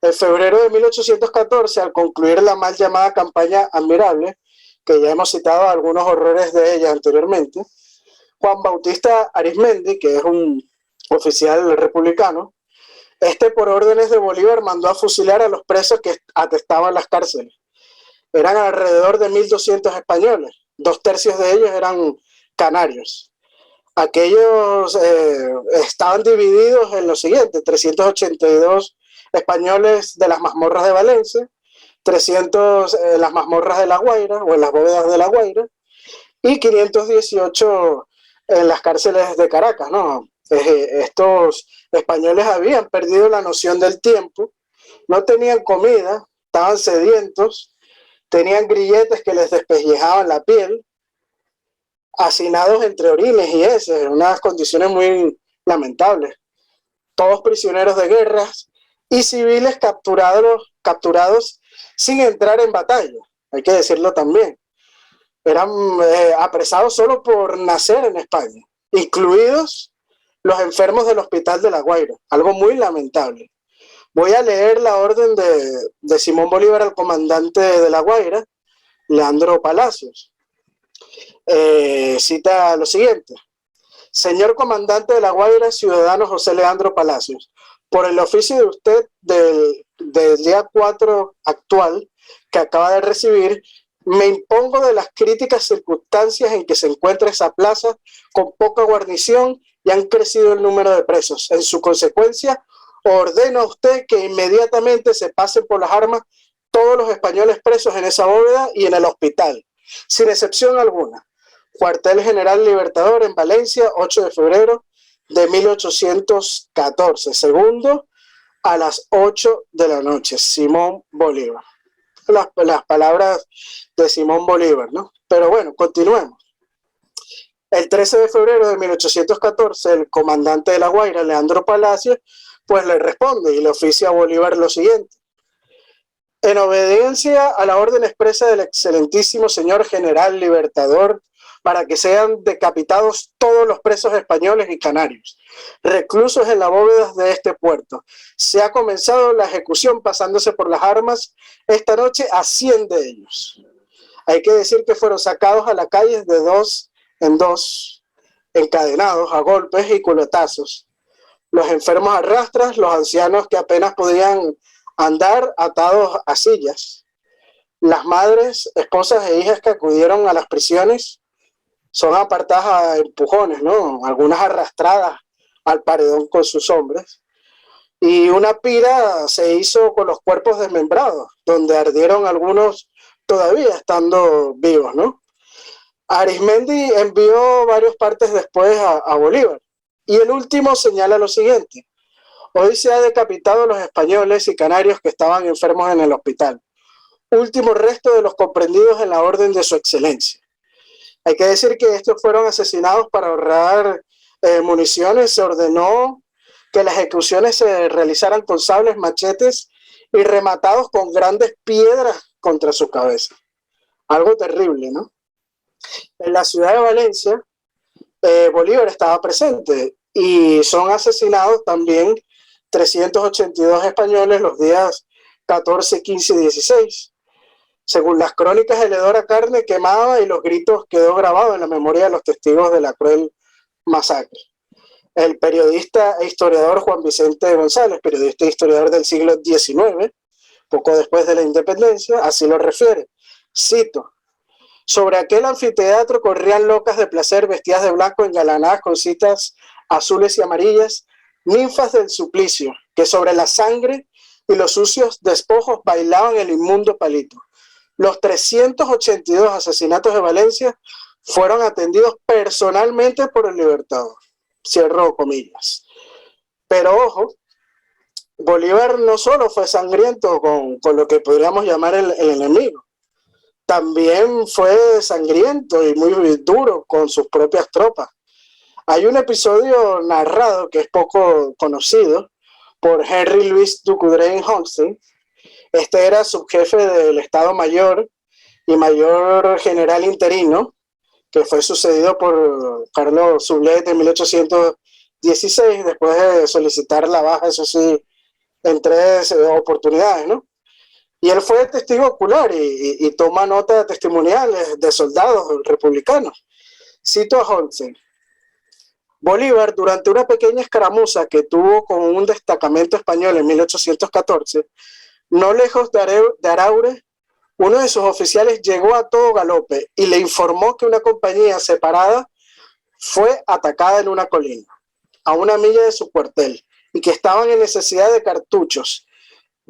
C: En febrero de 1814, al concluir la mal llamada campaña Admirable, que ya hemos citado algunos horrores de ella anteriormente, Juan Bautista Arismendi, que es un oficial republicano, por órdenes de Bolívar mandó a fusilar a los presos que atestaban las cárceles. Eran alrededor de 1.200 españoles, 2/3 de ellos eran canarios. Aquellos estaban divididos en lo siguiente: 382 españoles de las mazmorras de Valencia, 300 en las mazmorras de La Guaira o en las bóvedas de La Guaira, y 518 en las cárceles de Caracas, ¿no? Estos españoles habían perdido la noción del tiempo, no tenían comida, estaban sedientos, tenían grilletes que les despellejaban la piel, hacinados entre orines y heces, en unas condiciones muy lamentables. Todos prisioneros de guerras y civiles capturados sin entrar en batalla, hay que decirlo también. Eran apresados solo por nacer en España, incluidos los enfermos del hospital de La Guaira, algo muy lamentable. Voy a leer la orden de Simón Bolívar al comandante de La Guaira, Leandro Palacios. Cita lo siguiente: señor comandante de La Guaira, ciudadano José Leandro Palacios, por el oficio de usted del día 4 actual que acaba de recibir, me impongo de las críticas circunstancias en que se encuentra esa plaza con poca guarnición y han crecido el número de presos. En su consecuencia, ordeno a usted que inmediatamente se pasen por las armas todos los españoles presos en esa bóveda y en el hospital, sin excepción alguna. Cuartel General Libertador en Valencia, 8 de febrero de 1814, segundo, a las 8 de la noche. Simón Bolívar. Las palabras de Simón Bolívar, ¿no? Pero bueno, continuemos. El 13 de febrero de 1814, el comandante de La Guaira, Leandro Palacios, pues le responde y le oficia a Bolívar lo siguiente: en obediencia a la orden expresa del excelentísimo señor general libertador, para que sean decapitados todos los presos españoles y canarios, reclusos en las bóvedas de este puerto. Se ha comenzado la ejecución pasándose por las armas esta noche a 100 de ellos. Hay que decir que fueron sacados a la calle de 2 en 2, encadenados a golpes y culetazos. Los enfermos a rastras, los ancianos que apenas podían andar atados a sillas. Las madres, esposas e hijas que acudieron a las prisiones son apartadas a empujones, ¿no? Algunas arrastradas al paredón con sus hombres. Y una pira se hizo con los cuerpos desmembrados, donde ardieron algunos todavía estando vivos, ¿no? Arismendi envió varios partes después a Bolívar. Y el último señala lo siguiente: hoy se ha decapitado a los españoles y canarios que estaban enfermos en el hospital. Último resto de los comprendidos en la orden de su excelencia. Hay que decir que estos fueron asesinados para ahorrar municiones. Se ordenó que las ejecuciones se realizaran con sables, machetes y rematados con grandes piedras contra su cabeza. Algo terrible, ¿no? En la ciudad de Valencia, Bolívar estaba presente y son asesinados también 382 españoles los días 14, 15 y 16. Según las crónicas, el hedor a carne quemaba y los gritos quedó grabado en la memoria de los testigos de la cruel masacre. El periodista e historiador Juan Vicente González, periodista e historiador del siglo XIX, poco después de la independencia, así lo refiere. Cito: sobre aquel anfiteatro corrían locas de placer, vestidas de blanco, engalanadas con citas azules y amarillas, ninfas del suplicio, que sobre la sangre y los sucios despojos bailaban el inmundo palito. Los 382 asesinatos de Valencia fueron atendidos personalmente por el Libertador. Cierro comillas. Pero ojo, Bolívar no solo fue sangriento con lo que podríamos llamar el enemigo, también fue sangriento y muy duro con sus propias tropas. Hay un episodio narrado que es poco conocido por Henry Louis Ducoudray Humphreys, Este era subjefe del Estado Mayor y mayor general interino, que fue sucedido por Carlos Soublette en 1816, después de solicitar la baja, eso sí, en 3 oportunidades, ¿no? Y él fue testigo ocular y toma nota testimoniales de soldados republicanos. Cito a Holstein: Bolívar, durante una pequeña escaramuza que tuvo con un destacamento español en 1814, no lejos de Araure, uno de sus oficiales llegó a todo galope y le informó que una compañía separada fue atacada en una colina, a 1 milla de su cuartel, y que estaban en necesidad de cartuchos.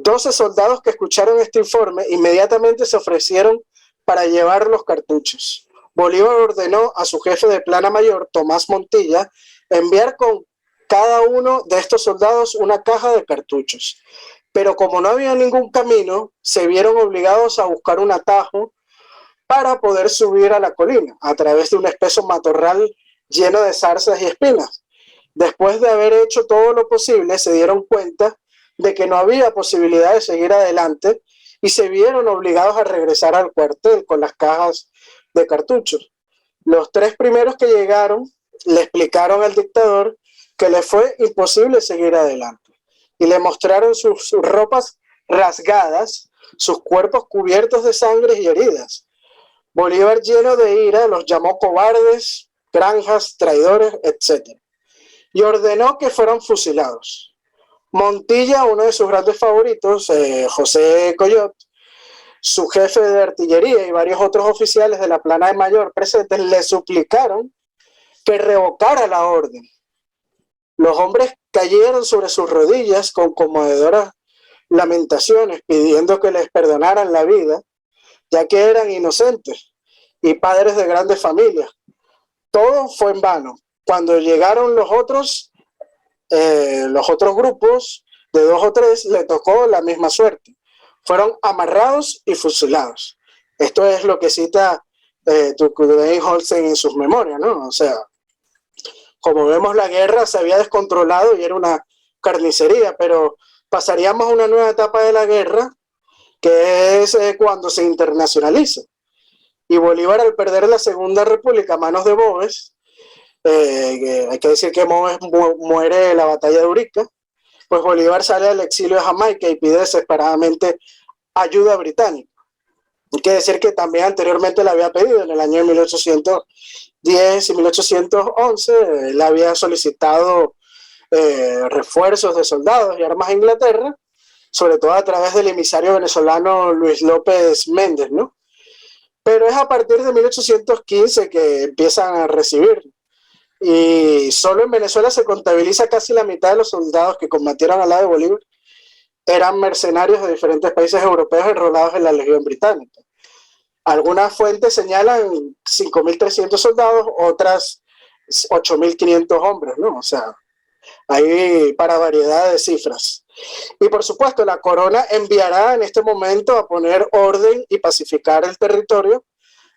C: 12 soldados que escucharon este informe inmediatamente se ofrecieron para llevar los cartuchos. Bolívar ordenó a su jefe de plana mayor, Tomás Montilla, enviar con cada uno de estos soldados una caja de cartuchos. Pero como no había ningún camino, se vieron obligados a buscar un atajo para poder subir a la colina, a través de un espeso matorral lleno de zarzas y espinas. Después de haber hecho todo lo posible, se dieron cuenta de que no había posibilidad de seguir adelante y se vieron obligados a regresar al cuartel con las cajas de cartuchos. Los 3 primeros que llegaron le explicaron al dictador que le fue imposible seguir adelante y le mostraron sus ropas rasgadas, sus cuerpos cubiertos de sangre y heridas. Bolívar, lleno de ira, los llamó cobardes, granjas, traidores, etc. y ordenó que fueran fusilados. Montilla, uno de sus grandes favoritos, José Collot, su jefe de artillería y varios otros oficiales de la plana de mayor presentes le suplicaron que revocara la orden. Los hombres cayeron sobre sus rodillas con conmovedoras lamentaciones, pidiendo que les perdonaran la vida, ya que eran inocentes y padres de grandes familias. Todo fue en vano. Cuando llegaron los otros grupos de 2 o 3, le tocó la misma suerte. Fueron amarrados y fusilados. Esto es lo que cita Tukulei Holstein en sus memorias, ¿no? O sea, como vemos, la guerra se había descontrolado y era una carnicería, pero pasaríamos a una nueva etapa de la guerra, que es cuando se internacionaliza. Y Bolívar, al perder la Segunda República a manos de Boves, hay que decir que Boves muere en la batalla de Urica, pues Bolívar sale al exilio de Jamaica y pide desesperadamente ayuda británica. Hay que decir que también anteriormente la había pedido en el año 1810 y 1811, él había solicitado refuerzos de soldados y armas a Inglaterra, sobre todo a través del emisario venezolano Luis López Méndez, ¿no? Pero es a partir de 1815 que empiezan a recibir. Y solo en Venezuela se contabiliza casi la mitad de los soldados que combatieron al lado de Bolívar eran mercenarios de diferentes países europeos enrolados en la Legión Británica. Algunas fuentes señalan 5.300 soldados, otras 8.500 hombres, ¿no? O sea, hay para variedad de cifras. Y por supuesto, la corona enviará en este momento a poner orden y pacificar el territorio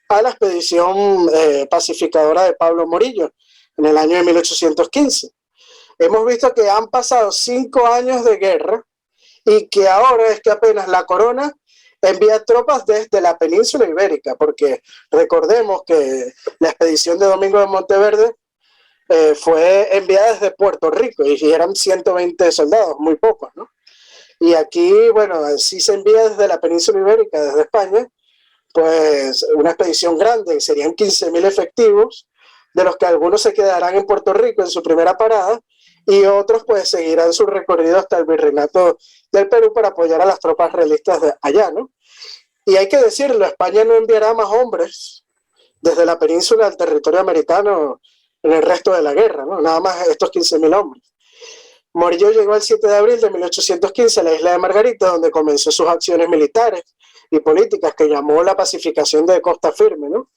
C: a la expedición pacificadora de Pablo Morillo en el año de 1815. Hemos visto que han pasado 5 años de guerra y que ahora es que apenas la corona envía tropas desde la península ibérica, porque recordemos que la expedición de Domingo de Monteverde fue enviada desde Puerto Rico y eran 120 soldados, muy pocos, ¿no? Y aquí, bueno, sí se envía desde la península ibérica, desde España, pues una expedición grande, serían 15.000 efectivos, de los que algunos se quedarán en Puerto Rico en su primera parada y otros pues seguirán su recorrido hasta el Virreinato del Perú para apoyar a las tropas realistas de allá, ¿no? Y hay que decirlo, España no enviará más hombres desde la península al territorio americano en el resto de la guerra, ¿no? Nada más estos 15.000 hombres. Morillo llegó el 7 de abril de 1815 a la isla de Margarita, donde comenzó sus acciones militares y políticas que llamó la pacificación de Costa Firme, ¿no?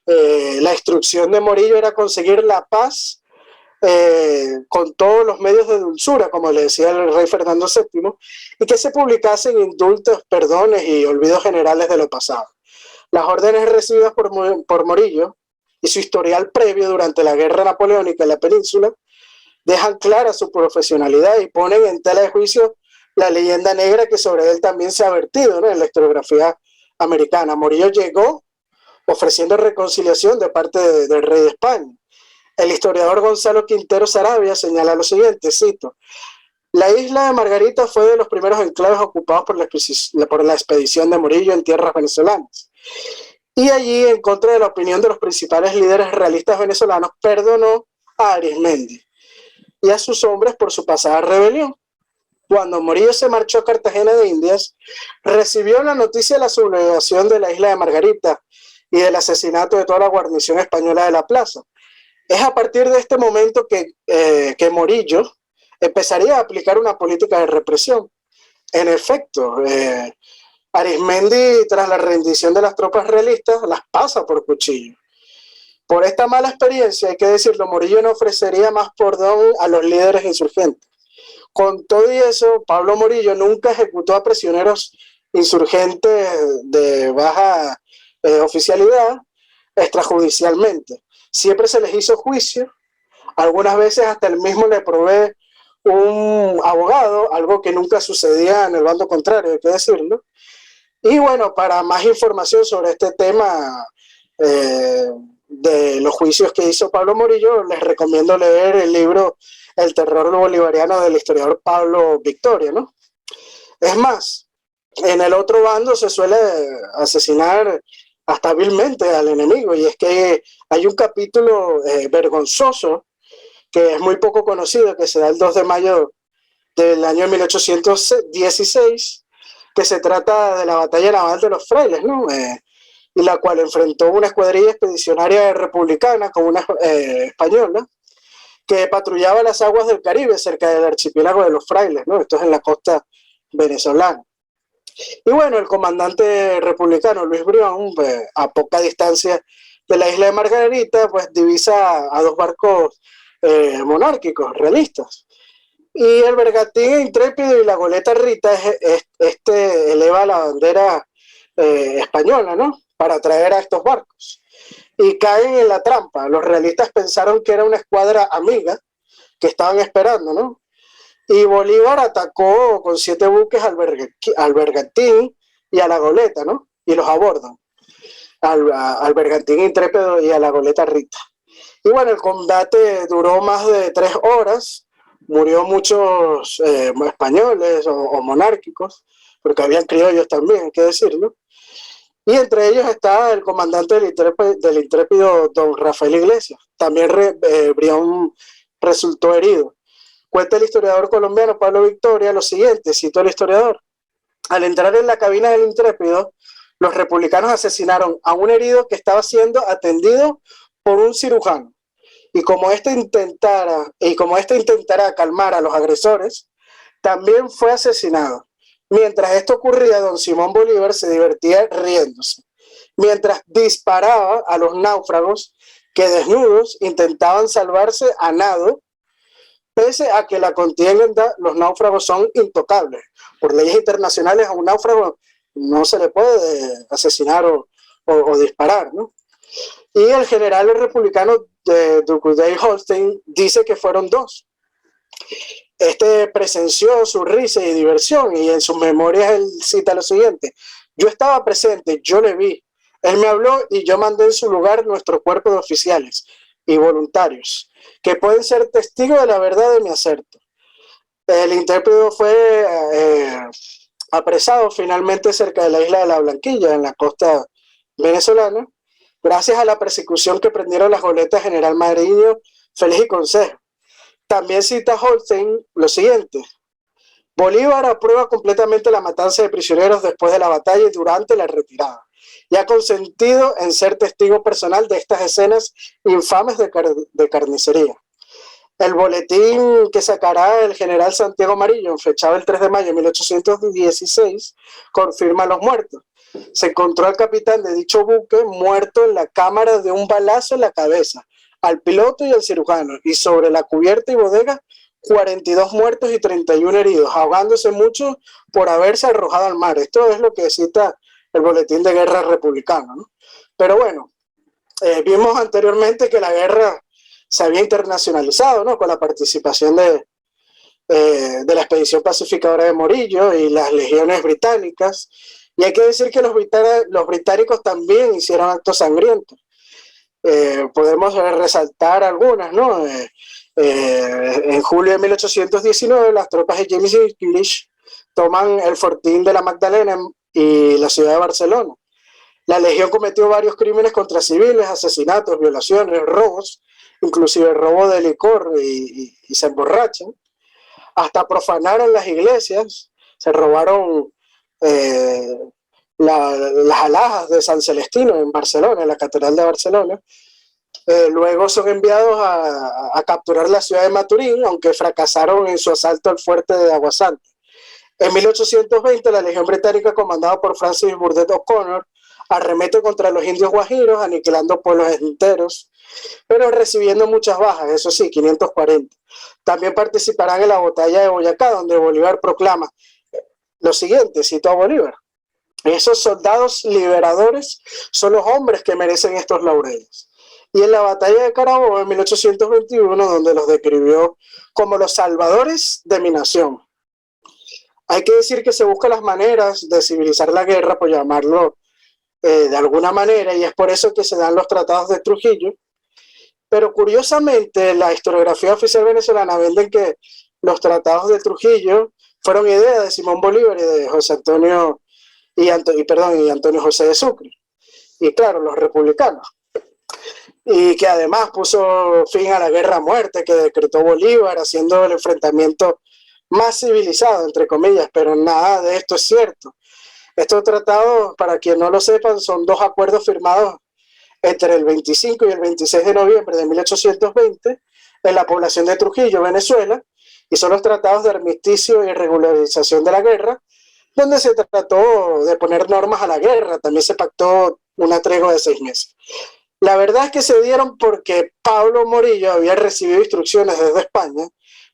C: La instrucción de Morillo era conseguir la paz con todos los medios de dulzura, como le decía el rey Fernando VII, y que se publicasen indultos, perdones y olvidos generales de lo pasado. Las órdenes recibidas por Morillo y su historial previo durante la guerra napoleónica en la península dejan clara su profesionalidad y ponen en tela de juicio la leyenda negra que sobre él también se ha vertido, ¿no?, en la historiografía americana. Morillo llegó ofreciendo reconciliación de parte del rey de España. El historiador Gonzalo Quintero Saravia señala lo siguiente, cito: la isla de Margarita fue de los primeros enclaves ocupados por la expedición de Morillo en tierras venezolanas. Y allí, en contra de la opinión de los principales líderes realistas venezolanos, perdonó a Arismendi y a sus hombres por su pasada rebelión. Cuando Morillo se marchó a Cartagena de Indias, recibió la noticia de la sublevación de la isla de Margarita y del asesinato de toda la guarnición española de la plaza. Es a partir de este momento que Morillo empezaría a aplicar una política de represión. En efecto, Arismendi, tras la rendición de las tropas realistas, las pasa por cuchillo. Por esta mala experiencia, hay que decirlo, Morillo no ofrecería más perdón a los líderes insurgentes. Con todo y eso, Pablo Morillo nunca ejecutó a prisioneros insurgentes de baja oficialidad extrajudicialmente. Siempre se les hizo juicio, algunas veces hasta él mismo le provee un abogado, algo que nunca sucedía en el bando contrario, hay que decirlo. Y bueno, para más información sobre este tema de los juicios que hizo Pablo Morillo, les recomiendo leer el libro El terror bolivariano del historiador Pablo Victoria, ¿no? Es más, en el otro bando se suele asesinar hasta vilmente al enemigo, y es que hay un capítulo vergonzoso que es muy poco conocido, que se da el 2 de mayo del año 1816, que se trata de la batalla naval de los Frailes, ¿no? Y la cual enfrentó una escuadrilla expedicionaria republicana con una española que patrullaba las aguas del Caribe cerca del archipiélago de los Frailes, ¿no? Esto es en la costa venezolana. Y bueno, el comandante republicano Luis Brión, pues, a poca distancia de la isla de Margarita, pues divisa a dos barcos monárquicos, realistas. Y el bergantín Intrépido y la goleta Rita eleva la bandera española, ¿no?, para atraer a estos barcos. Y caen en la trampa. Los realistas pensaron que era una escuadra amiga que estaban esperando, ¿no? Y Bolívar atacó con 7 buques al bergantín y a la goleta, ¿no? Y los abordan, al bergantín Intrépido y a la goleta Rita. Y bueno, el combate duró más de 3 horas, murió muchos españoles o monárquicos, porque habían criollos también, hay que decirlo. Y entre ellos está el comandante del Intrépido, don Rafael Iglesias. También Brión resultó herido. Cuenta el historiador colombiano Pablo Victoria lo siguiente, cito al historiador: al entrar en la cabina del Intrépido, los republicanos asesinaron a un herido que estaba siendo atendido por un cirujano. Y como este intentara calmar a los agresores, también fue asesinado. Mientras esto ocurría, don Simón Bolívar se divertía riéndose, mientras disparaba a los náufragos que desnudos intentaban salvarse a nado. Pese a que la contienda, los náufragos son intocables. Por leyes internacionales a un náufrago no se le puede asesinar o disparar, ¿no? Y el general republicano de Dugudey-Holstein dice que fueron 2. Este presenció su risa y diversión, y en sus memorias él cita lo siguiente: yo estaba presente, yo le vi, él me habló y yo mandé en su lugar nuestro cuerpo de oficiales y voluntarios, que pueden ser testigos de la verdad de mi aserto. El intérprete fue apresado finalmente cerca de la isla de La Blanquilla, en la costa venezolana, gracias a la persecución que prendieron las goletas General Madriño, Félix y Consejo. También cita Holstein lo siguiente: Bolívar aprueba completamente la matanza de prisioneros después de la batalla y durante la retirada, y ha consentido en ser testigo personal de estas escenas infames de carnicería. El boletín que sacará el general Santiago Marillo, fechado el 3 de mayo de 1816, confirma los muertos. Se encontró al capitán de dicho buque muerto en la cámara de un balazo en la cabeza, al piloto y al cirujano, y sobre la cubierta y bodega 42 muertos y 31 heridos, ahogándose mucho por haberse arrojado al mar. Esto es lo que cita el boletín de guerra republicano, ¿no? Pero bueno, vimos anteriormente que la guerra se había internacionalizado, ¿no?, con la participación de de la expedición pacificadora de Morillo y las legiones británicas. Y hay que decir que los británicos también hicieron actos sangrientos. Podemos resaltar algunas, ¿no? En julio de 1819, las tropas de James English toman el fortín de la Magdalena y la ciudad de Barcelona. La legión cometió varios crímenes contra civiles, asesinatos, violaciones, robos, inclusive robo de licor y se emborrachan. Hasta profanaron las iglesias, se robaron las alhajas de San Celestino en Barcelona, en la Catedral de Barcelona. Luego son enviados a capturar la ciudad de Maturín, aunque fracasaron en su asalto al fuerte de Aguasante. En 1820, la Legión Británica, comandada por Francis Burdett O'Connor, arremete contra los indios guajiros, aniquilando pueblos enteros, pero recibiendo muchas bajas, eso sí, 540. También participarán en la batalla de Boyacá, donde Bolívar proclama lo siguiente, cito a Bolívar: esos soldados liberadores son los hombres que merecen estos laureles. Y en la batalla de Carabobo en 1821, donde los describió como los salvadores de mi nación. Hay que decir que se buscan las maneras de civilizar la guerra, por llamarlo de alguna manera, y es por eso que se dan los tratados de Trujillo. Pero curiosamente, la historiografía oficial venezolana venden que los tratados de Trujillo fueron idea de Simón Bolívar y de José Antonio y Antonio José de Sucre. Y claro, los republicanos. Y que además puso fin a la guerra a muerte que decretó Bolívar, haciendo el enfrentamiento más civilizado, entre comillas, pero nada de esto es cierto. Estos tratados, para quien no lo sepan, son dos acuerdos firmados entre el 25 y el 26 de noviembre de 1820 en la población de Trujillo, Venezuela, y son los tratados de armisticio y regularización de la guerra, donde se trató de poner normas a la guerra. También se pactó una tregua de 6 meses. La verdad es que se dieron porque Pablo Morillo había recibido instrucciones desde España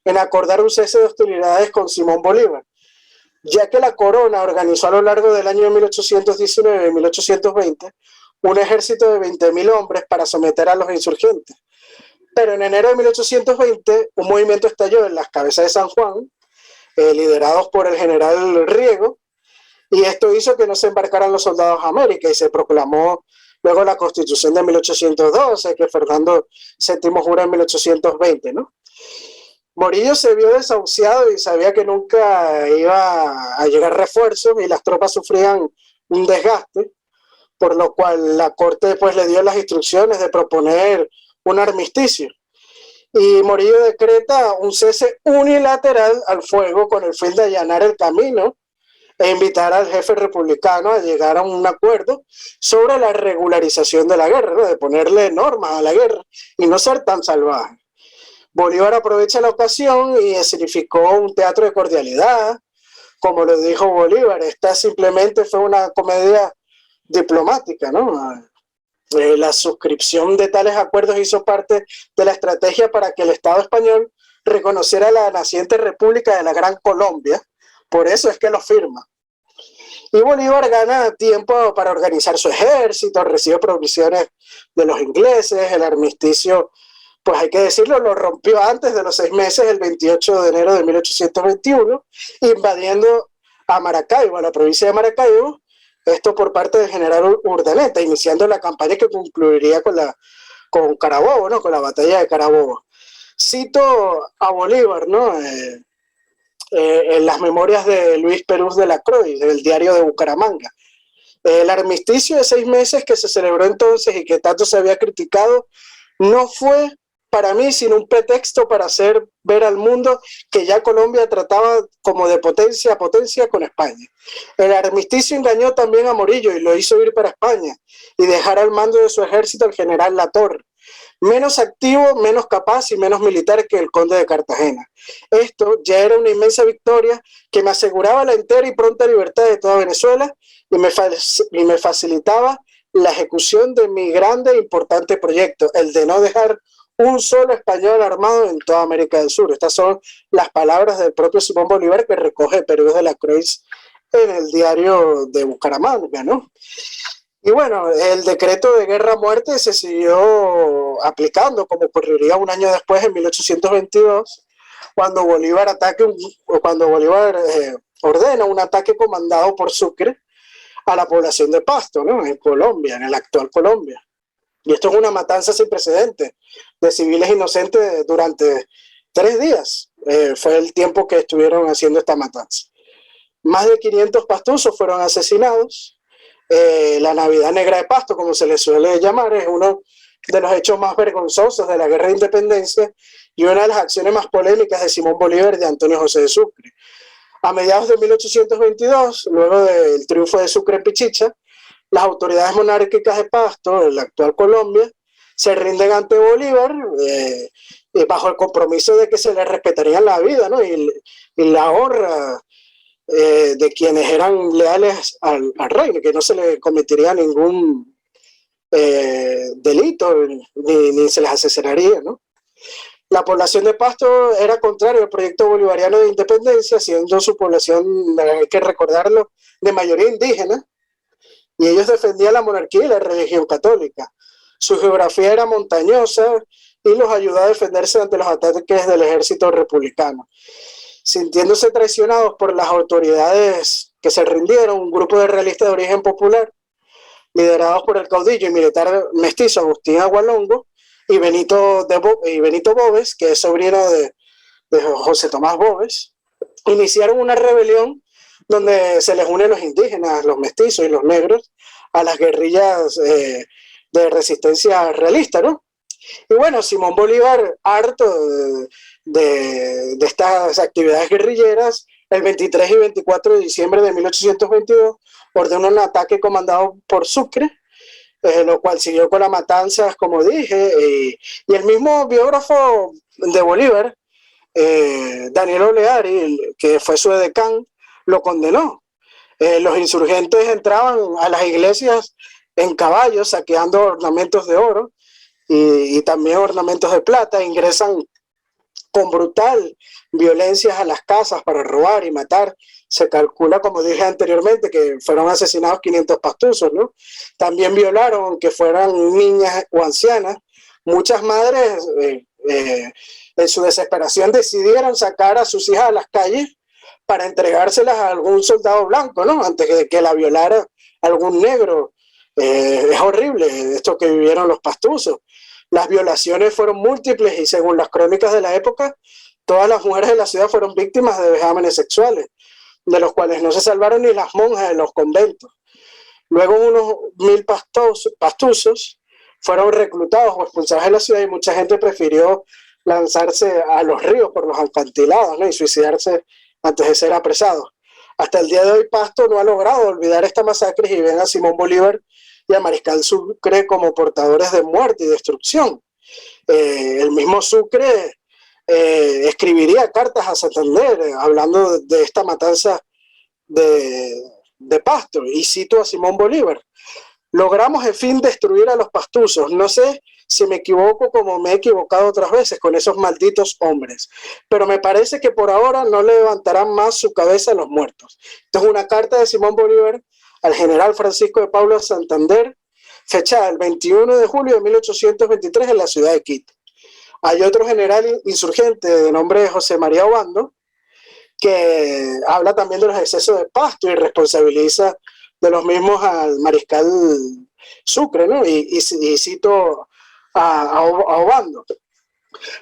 C: en acordar un cese de hostilidades con Simón Bolívar, ya que la corona organizó a lo largo del año 1819 y 1820 un ejército de 20.000 hombres para someter a los insurgentes. Pero en enero de 1820 un movimiento estalló en las cabezas de San Juan, liderados por el general Riego, y esto hizo que no se embarcaran los soldados a América y se proclamó luego la Constitución de 1812, que Fernando VII jura en 1820, ¿no? Morillo se vio desahuciado y sabía que nunca iba a llegar refuerzos y las tropas sufrían un desgaste, por lo cual la corte pues le dio las instrucciones de proponer un armisticio. Y Morillo decreta un cese unilateral al fuego con el fin de allanar el camino e invitar al jefe republicano a llegar a un acuerdo sobre la regularización de la guerra, ¿no? De ponerle normas a la guerra y no ser tan salvaje. Bolívar aprovecha la ocasión y escenificó un teatro de cordialidad. Como lo dijo Bolívar, esta simplemente fue una comedia diplomática, ¿no? La suscripción de tales acuerdos hizo parte de la estrategia para que el Estado español reconociera la naciente República de la Gran Colombia. Por eso es que lo firma. Y Bolívar gana tiempo para organizar su ejército, recibe provisiones de los ingleses, el armisticio, pues hay que decirlo, lo rompió antes de los 6 meses, el 28 de enero de 1821, invadiendo a Maracaibo, a la provincia de Maracaibo, esto por parte del general Urdaneta, iniciando la campaña que concluiría con Carabobo, ¿no? Con la batalla de Carabobo. Cito a Bolívar, ¿no? En las memorias de Luis Perús de la Croix, del diario de Bucaramanga. El armisticio de 6 meses que se celebró entonces y que tanto se había criticado, no fue para mí sino un pretexto para hacer ver al mundo que ya Colombia trataba como de potencia a potencia con España. El armisticio engañó también a Morillo y lo hizo ir para España y dejar al mando de su ejército al general Latorre, menos activo, menos capaz y menos militar que el conde de Cartagena. Esto ya era una inmensa victoria que me aseguraba la entera y pronta libertad de toda Venezuela y me facilitaba la ejecución de mi grande e importante proyecto, el de no dejar un solo español armado en toda América del Sur. Estas son las palabras del propio Simón Bolívar que recoge Perú de la Croix en el diario de Bucaramanga, ¿no? Y bueno, el decreto de guerra a muerte se siguió aplicando, como ocurriría un año después, en 1822, cuando Bolívar ordena un ataque comandado por Sucre a la población de Pasto, ¿no? En Colombia, en el actual Colombia. Y esto es una matanza sin precedentes de civiles inocentes durante 3 días. Fue el tiempo que estuvieron haciendo esta matanza. Más de 500 pastusos fueron asesinados. La Navidad Negra de Pasto, como se le suele llamar, es uno de los hechos más vergonzosos de la Guerra de Independencia y una de las acciones más polémicas de Simón Bolívar y de Antonio José de Sucre. A mediados de 1822, luego del triunfo de Sucre en Pichicha, las autoridades monárquicas de Pasto, en la actual Colombia, se rinden ante Bolívar bajo el compromiso de que se le respetaría la vida, ¿no? y la honra de quienes eran leales al rey, que no se le cometería ningún delito ni se les asesinaría, ¿no? La población de Pasto era contraria al proyecto bolivariano de independencia, siendo su población, hay que recordarlo, de mayoría indígena, y ellos defendían la monarquía y la religión católica. Su geografía era montañosa y los ayudó a defenderse ante los ataques del ejército republicano. Sintiéndose traicionados por las autoridades que se rindieron, un grupo de realistas de origen popular, liderados por el caudillo y militar mestizo Agustín Agualongo y Benito Boves, que es sobrino de José Tomás Boves, iniciaron una rebelión donde se les unen los indígenas, los mestizos y los negros a las guerrillas de resistencia realista, ¿no? Y bueno, Simón Bolívar, harto de estas actividades guerrilleras, el 23 y 24 de diciembre de 1822 ordenó un ataque comandado por Sucre, lo cual siguió con las matanzas, como dije, y el mismo biógrafo de Bolívar, Daniel Oleari, que fue su edecán, lo condenó. Los insurgentes entraban a las iglesias en caballos, saqueando ornamentos de oro y también ornamentos de plata, ingresan con brutal violencia a las casas para robar y matar. Se calcula, como dije anteriormente, que fueron asesinados 500 pastusos, ¿no? También violaron, aunque fueran niñas o ancianas. Muchas madres, en su desesperación, decidieron sacar a sus hijas a las calles para entregárselas a algún soldado blanco, ¿no? Antes de que la violara algún negro. Es horrible esto que vivieron los pastusos. Las violaciones fueron múltiples y según las crónicas de la época, todas las mujeres de la ciudad fueron víctimas de vejámenes sexuales, de los cuales no se salvaron ni las monjas de los conventos. Luego unos 1000 pastusos fueron reclutados o expulsados de la ciudad y mucha gente prefirió lanzarse a los ríos por los acantilados, ¿no? Y suicidarse antes de ser apresados. Hasta el día de hoy Pasto no ha logrado olvidar esta masacre y ven a Simón Bolívar y a Mariscal Sucre como portadores de muerte y destrucción. El mismo Sucre escribiría cartas a Santander hablando de esta matanza de Pasto, y cito a Simón Bolívar: logramos en fin destruir a los pastusos. No sé si me equivoco como me he equivocado otras veces con esos malditos hombres, pero me parece que por ahora no levantarán más su cabeza a los muertos. Esta es una carta de Simón Bolívar al general Francisco de Paula Santander, fechada el 21 de julio de 1823 en la ciudad de Quito. Hay otro general insurgente de nombre José María Obando, que habla también de los excesos de Pasto y responsabiliza de los mismos al mariscal Sucre, ¿no? Y cito a Obando: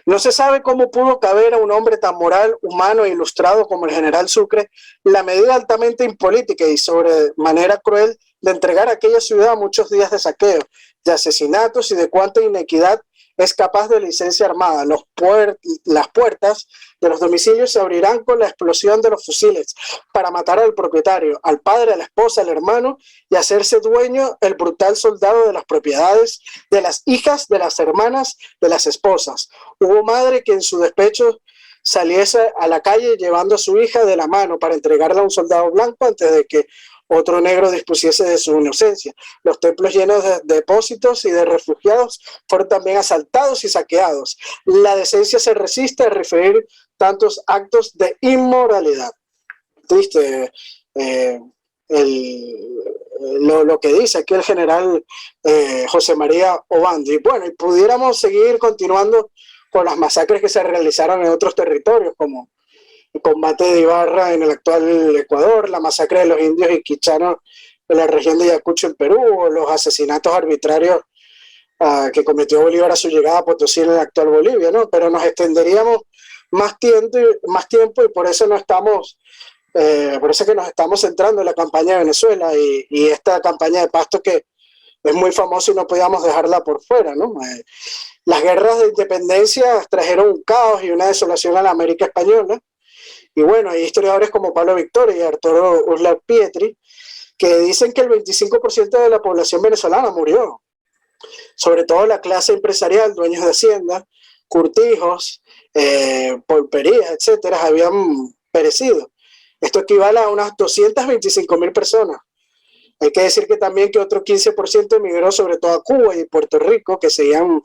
C: no se sabe cómo pudo caber a un hombre tan moral, humano e ilustrado como el general Sucre la medida altamente impolítica y sobremanera cruel de entregar a aquella ciudad muchos días de saqueo, de asesinatos y de cuánta inequidad es capaz de licencia armada. Las puertas de los domicilios se abrirán con la explosión de los fusiles para matar al propietario, al padre, a la esposa, al hermano, y hacerse dueño el brutal soldado de las propiedades, de las hijas, de las hermanas, de las esposas. Hubo madre que en su despecho saliese a la calle llevando a su hija de la mano para entregarla a un soldado blanco antes de que otro negro dispusiese de su inocencia. Los templos llenos de depósitos y de refugiados fueron también asaltados y saqueados. La decencia se resiste a referir tantos actos de inmoralidad. Triste lo que dice aquí el general José María Obando. Y bueno, y pudiéramos seguir continuando con las masacres que se realizaron en otros territorios, como el combate de Ibarra en el actual Ecuador, la masacre de los indios iquichanos en la región de Ayacucho en Perú, o los asesinatos arbitrarios que cometió Bolívar a su llegada a Potosí en la actual Bolivia, ¿no? Pero nos extenderíamos más tiempo y por eso por eso que nos estamos centrando en la campaña de Venezuela y esta campaña de Pasto que es muy famosa y no podíamos dejarla por fuera, ¿no? Las guerras de independencia trajeron un caos y una desolación a la América española. Y bueno, hay historiadores como Pablo Victoria y Arturo Uslar Pietri que dicen que el 25% de la población venezolana murió. Sobre todo la clase empresarial, dueños de hacienda, curtijos, pulperías, etcétera, habían perecido. Esto equivale a unas 225.000 personas. Hay que decir que también que otro 15% emigró sobre todo a Cuba y Puerto Rico, que seguían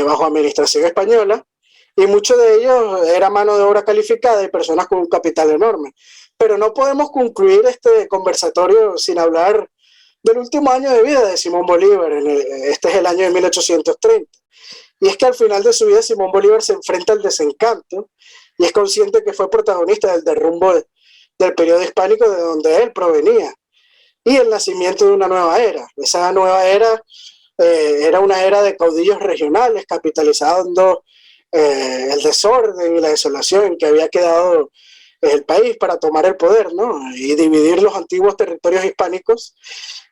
C: bajo administración española, y muchos de ellos era mano de obra calificada y personas con un capital enorme. Pero no podemos concluir este conversatorio sin hablar del último año de vida de Simón Bolívar. Este es el año de 1830. Y es que al final de su vida Simón Bolívar se enfrenta al desencanto y es consciente que fue protagonista del derrumbe del periodo hispánico de donde él provenía y el nacimiento de una nueva era. Esa nueva era era una era de caudillos regionales capitalizando el desorden y la desolación en que había quedado el país para tomar el poder, ¿no? Y dividir los antiguos territorios hispánicos.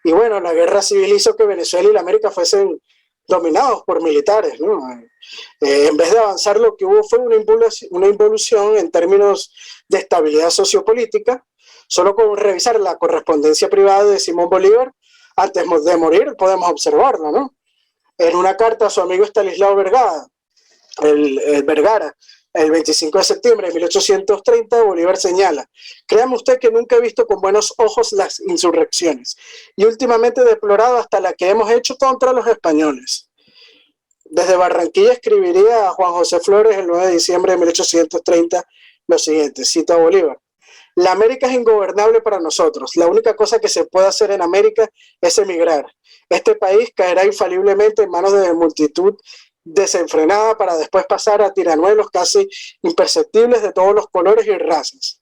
C: Y bueno, la guerra civil hizo que Venezuela y la América fuesen dominados por militares, ¿no? En vez de avanzar, lo que hubo fue una involución en términos de estabilidad sociopolítica. Solo con revisar la correspondencia privada de Simón Bolívar antes de morir podemos observarlo, ¿no? En una carta a su amigo Estanislao Vergara, el 25 de septiembre de 1830, Bolívar señala: créame usted que nunca he visto con buenos ojos las insurrecciones y últimamente he deplorado hasta la que hemos hecho contra los españoles. Desde Barranquilla escribiría a Juan José Flores el 9 de diciembre de 1830 lo siguiente, cito a Bolívar: la América es ingobernable para nosotros. La única cosa que se puede hacer en América es emigrar. Este país caerá infaliblemente en manos de multitud desenfrenada para después pasar a tiranuelos casi imperceptibles de todos los colores y razas.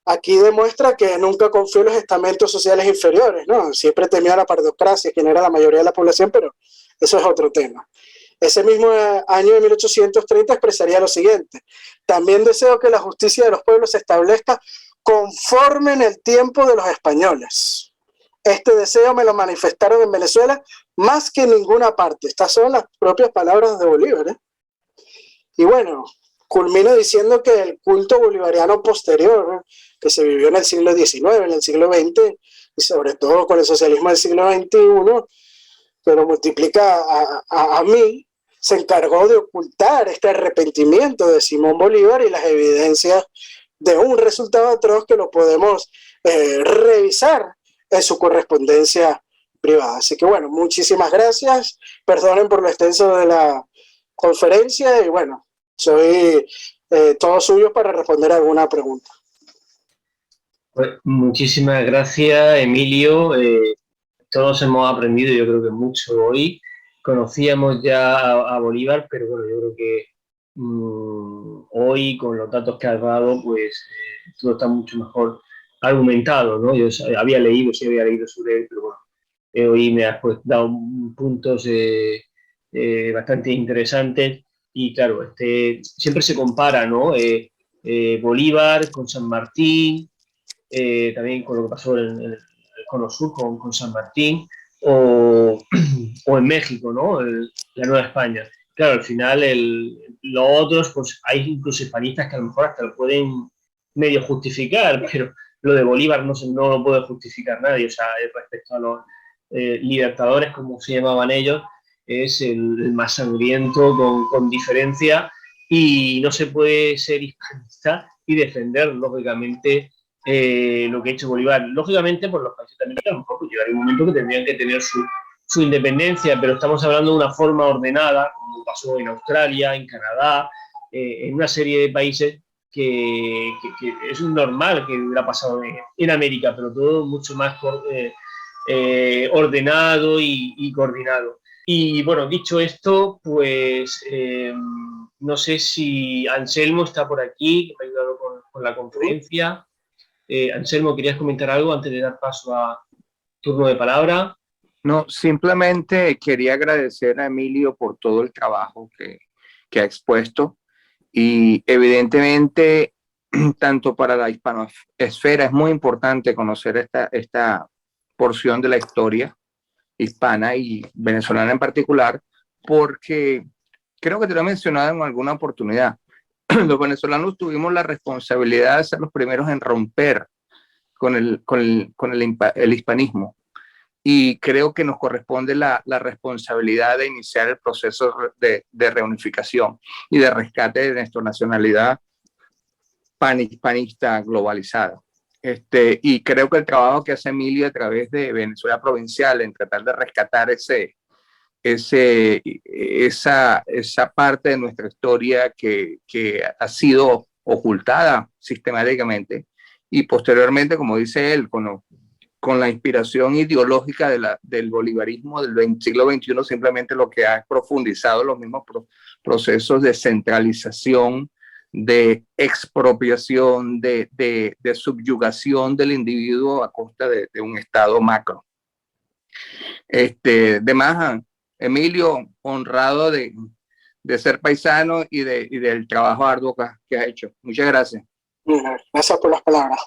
C: Aquí demuestra que nunca confió en los estamentos sociales inferiores, ¿no? Siempre temió a la partidocracia, quien era la mayoría de la población, pero eso es otro tema. Ese mismo año de 1830 expresaría lo siguiente: también deseo que la justicia de los pueblos se establezca conforme en el tiempo de los españoles. Este deseo me lo manifestaron en Venezuela más que en ninguna parte. Estas son las propias palabras de Bolívar, ¿eh? Y bueno, culmino diciendo que el culto bolivariano posterior, ¿no?, que se vivió en el siglo XIX, en el siglo XX, y sobre todo con el socialismo del siglo XXI, que lo multiplica a mil, se encargó de ocultar este arrepentimiento de Simón Bolívar y las evidencias de un resultado atroz que lo podemos revisar en su correspondencia privada. Así que bueno, muchísimas gracias, perdonen por lo extenso de la conferencia y bueno, soy todo suyo para responder alguna pregunta.
A: Pues muchísimas gracias, Emilio. Todos hemos aprendido, yo creo que mucho hoy. Conocíamos ya a Bolívar, pero bueno, yo creo que hoy, con los datos que has dado, pues todo está mucho mejor argumentado, ¿no? Yo había leído sobre él, pero bueno, hoy me has pues, dado puntos bastante interesantes y claro, siempre se compara, ¿no? Bolívar con San Martín, también con lo que pasó en el Cono Sur con San Martín, o en México, ¿no? La Nueva España. Claro, al final los otros, pues hay incluso hispanistas que a lo mejor hasta lo pueden medio justificar, pero lo de Bolívar no lo puede justificar nadie. O sea, respecto a los libertadores, como se llamaban ellos, es el más sangriento con diferencia y no se puede ser hispanista y defender, lógicamente, lo que ha hecho Bolívar. Lógicamente, por los países también, a lo mejor pues, llegaría un momento que tendrían que tener su independencia, pero estamos hablando de una forma ordenada, como pasó en Australia, en Canadá, en una serie de países que es normal que hubiera pasado en América, pero todo mucho más ordenado y coordinado. Y bueno, dicho esto, pues no sé si Anselmo está por aquí, que me ha ayudado con la conferencia. Anselmo, ¿querías comentar algo antes de dar paso a turno de palabra?
B: No, simplemente quería agradecer a Emilio por todo el trabajo que ha expuesto y evidentemente tanto para la hispanoesfera es muy importante conocer esta porción de la historia hispana y venezolana en particular, porque creo que te lo he mencionado en alguna oportunidad. Los venezolanos tuvimos la responsabilidad de ser los primeros en romper con el hispanismo. Y creo que nos corresponde la responsabilidad de iniciar el proceso de reunificación y de rescate de nuestra nacionalidad panhispanista globalizada. Y creo que el trabajo que hace Emilio a través de Venezuela Provincial en tratar de rescatar esa parte de nuestra historia que ha sido ocultada sistemáticamente y posteriormente, como dice él, con la inspiración ideológica del bolivarismo del siglo XXI, simplemente lo que ha profundizado los mismos procesos de centralización, de expropiación, de subyugación del individuo a costa de un estado macro. Demás, Emilio, honrado de ser paisano y del trabajo arduo que ha hecho. Muchas gracias.
C: Gracias por las palabras.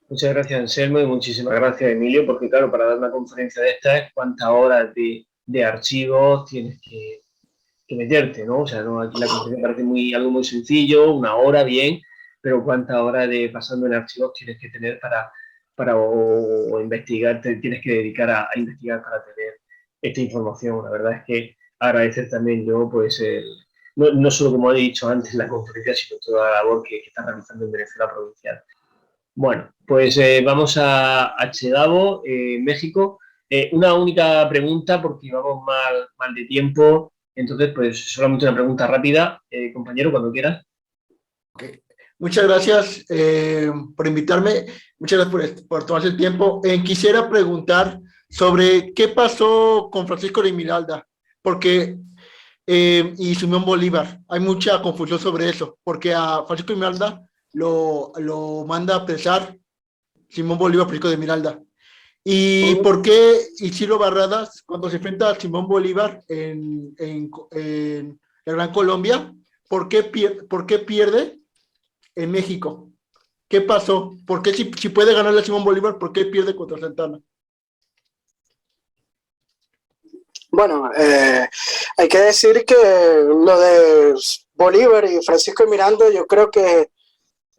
A: Muchas gracias, Anselmo, y muchísimas gracias, Emilio, porque claro, para dar una conferencia de estas, cuántas horas de archivos tienes que meterte, ¿no? O sea, no, aquí la conferencia parece algo muy sencillo, una hora bien, pero cuántas horas de pasando en archivos tienes que tener o investigar, te tienes que dedicar a investigar para tener esta información. La verdad es que agradecer también yo, pues, no solo como he dicho antes la conferencia, sino toda la labor que está realizando en Venezuela Provincial. Bueno, pues vamos a Chedavo, México. Una única pregunta, porque vamos mal de tiempo. Entonces, pues solamente una pregunta rápida. Compañero, cuando quieras.
D: Okay. Muchas gracias por invitarme. Muchas gracias por tomarse el tiempo. Quisiera preguntar sobre qué pasó con Francisco de Miralda, porque y Simón Bolívar. Hay mucha confusión sobre eso, porque a Francisco de Miralda lo manda a apresar Simón Bolívar, Francisco de Miralda. ¿Y por qué Isidro Barradas, cuando se enfrenta a Simón Bolívar en la Gran Colombia, por qué pierde en México? ¿Qué pasó? ¿Por qué si puede ganarle a Simón Bolívar, por qué pierde contra Santana?
C: Bueno, hay que decir que lo de Bolívar y Francisco de Miranda yo creo que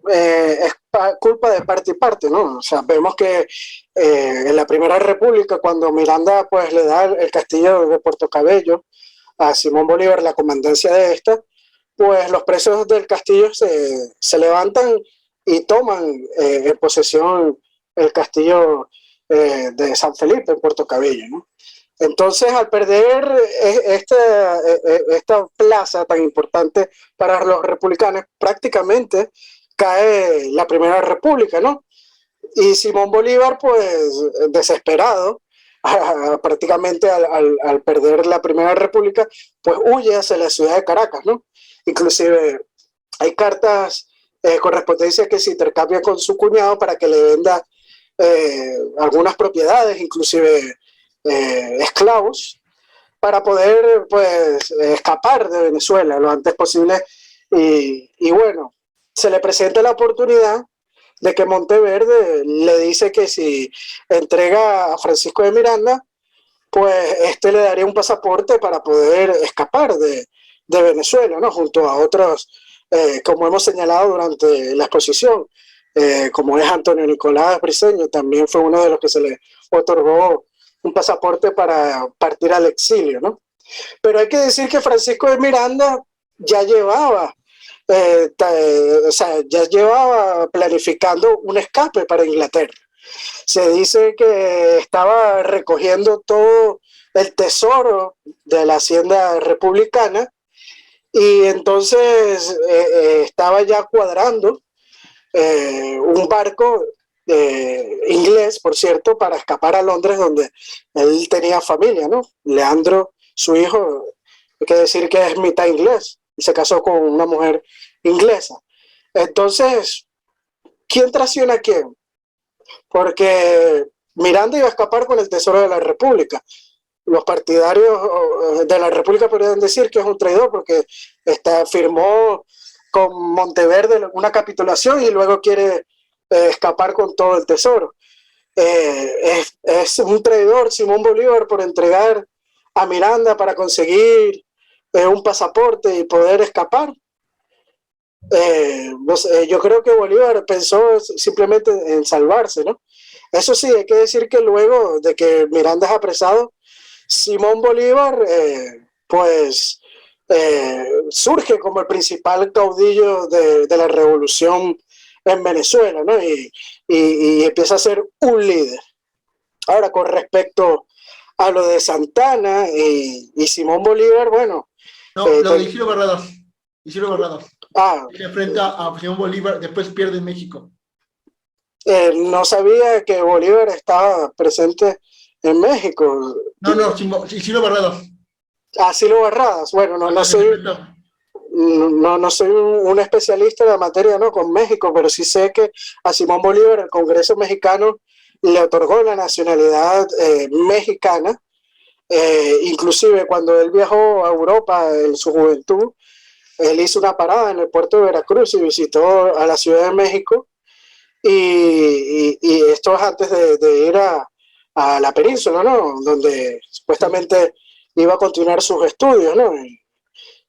C: es culpa de parte y parte, ¿no? O sea, vemos que en la Primera República, cuando Miranda pues le da el castillo de Puerto Cabello a Simón Bolívar, la comandancia de esta, pues los presos del castillo se levantan y toman en posesión el castillo de San Felipe en Puerto Cabello, ¿no? Entonces, al perder esta plaza tan importante para los republicanos, prácticamente cae la Primera República, ¿no? Y Simón Bolívar, pues, desesperado, prácticamente al perder la Primera República, pues huye hacia la ciudad de Caracas, ¿no? Inclusive hay cartas correspondencia que se intercambia con su cuñado para que le venda algunas propiedades, inclusive esclavos, para poder pues escapar de Venezuela lo antes posible. Y bueno, se le presenta la oportunidad de que Monteverde le dice que si entrega a Francisco de Miranda, pues le daría un pasaporte para poder escapar de Venezuela, ¿no? Junto a otros, como hemos señalado durante la exposición, como es Antonio Nicolás Briceño, también fue uno de los que se le otorgó un pasaporte para partir al exilio, ¿no? Pero hay que decir que Francisco de Miranda ya llevaba planificando un escape para Inglaterra. Se dice que estaba recogiendo todo el tesoro de la hacienda republicana y entonces estaba ya cuadrando un barco inglés, por cierto, para escapar a Londres, donde él tenía familia, ¿no? Leandro, su hijo, hay que decir que es mitad inglés, y se casó con una mujer inglesa. Entonces, ¿quién traiciona a quién? Porque Miranda iba a escapar con el tesoro de la República. Los partidarios de la República podrían decir que es un traidor porque firmó con Monteverde una capitulación y luego quiere escapar con todo el tesoro. Es un traidor Simón Bolívar por entregar a Miranda para conseguir un pasaporte y poder escapar. No sé, yo creo que Bolívar pensó simplemente en salvarse, ¿no? Eso sí, hay que decir que luego de que Miranda es apresado, Simón Bolívar surge como el principal caudillo de la revolución en Venezuela, ¿no? Y empieza a ser un líder. Ahora, con respecto a lo de Santana y Simón Bolívar, bueno.
D: No, lo de Isidro Barradas. Isidro Barradas. Se enfrenta a Simón Bolívar, después pierde en México.
C: No sabía que Bolívar estaba presente en México.
D: No, Isidro Barradas.
C: Silo Barradas. Bueno, no soy un especialista en la materia, ¿no? Con México, pero sí sé que a Simón Bolívar el Congreso mexicano le otorgó la nacionalidad mexicana. Inclusive cuando él viajó a Europa en su juventud, él hizo una parada en el puerto de Veracruz y visitó a la Ciudad de México, y esto es antes de ir a la península, ¿no? Donde supuestamente iba a continuar sus estudios, ¿no?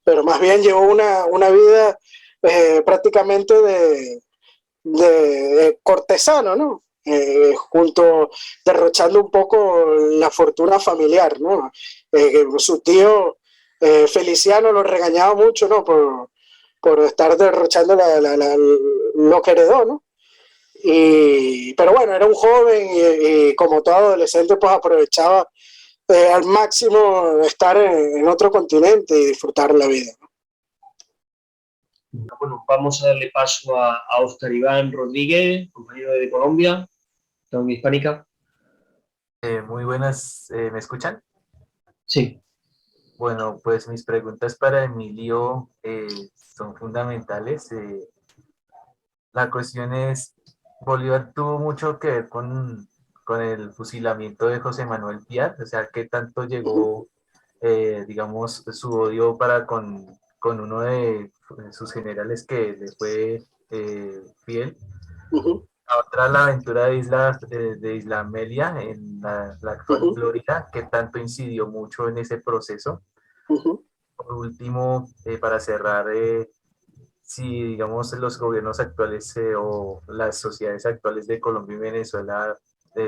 C: Pero más bien llevó una vida prácticamente de cortesano, ¿no? Derrochando un poco la fortuna familiar, ¿no? Su tío Feliciano lo regañaba mucho, ¿no? Por estar derrochando lo que heredó, ¿no? Pero bueno, era un joven y como todo adolescente, pues aprovechaba al máximo estar en otro continente y disfrutar la vida, ¿no?
A: Bueno, vamos a darle paso a Óscar Iván Rodríguez, compañero de Colombia, Colombia Hispánica.
E: Muy buenas, ¿me escuchan?
A: Sí.
E: Bueno, pues mis preguntas para Emilio son fundamentales. La cuestión es, Bolívar tuvo mucho que ver con el fusilamiento de José Manuel Piar, o sea, ¿qué tanto llegó, digamos, su odio para con uno de sus generales que le fue fiel? La otra, la aventura de Isla Amelia en la actual Florida, ¿qué tanto incidió mucho en ese proceso? Por último, para cerrar, si digamos los gobiernos actuales o las sociedades actuales de Colombia y Venezuela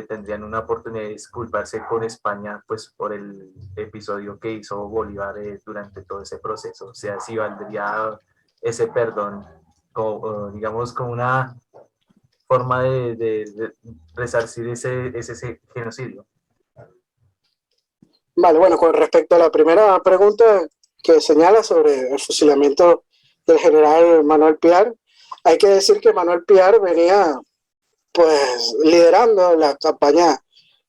E: tendrían una oportunidad de disculparse con España pues por el episodio que hizo Bolívar durante todo ese proceso, o sea, si valdría ese perdón como, digamos, como una forma de resarcir ese genocidio.
C: Vale, bueno, con respecto a la primera pregunta que señala sobre el fusilamiento del general Manuel Piar, hay que decir que Manuel Piar venía pues liderando la campaña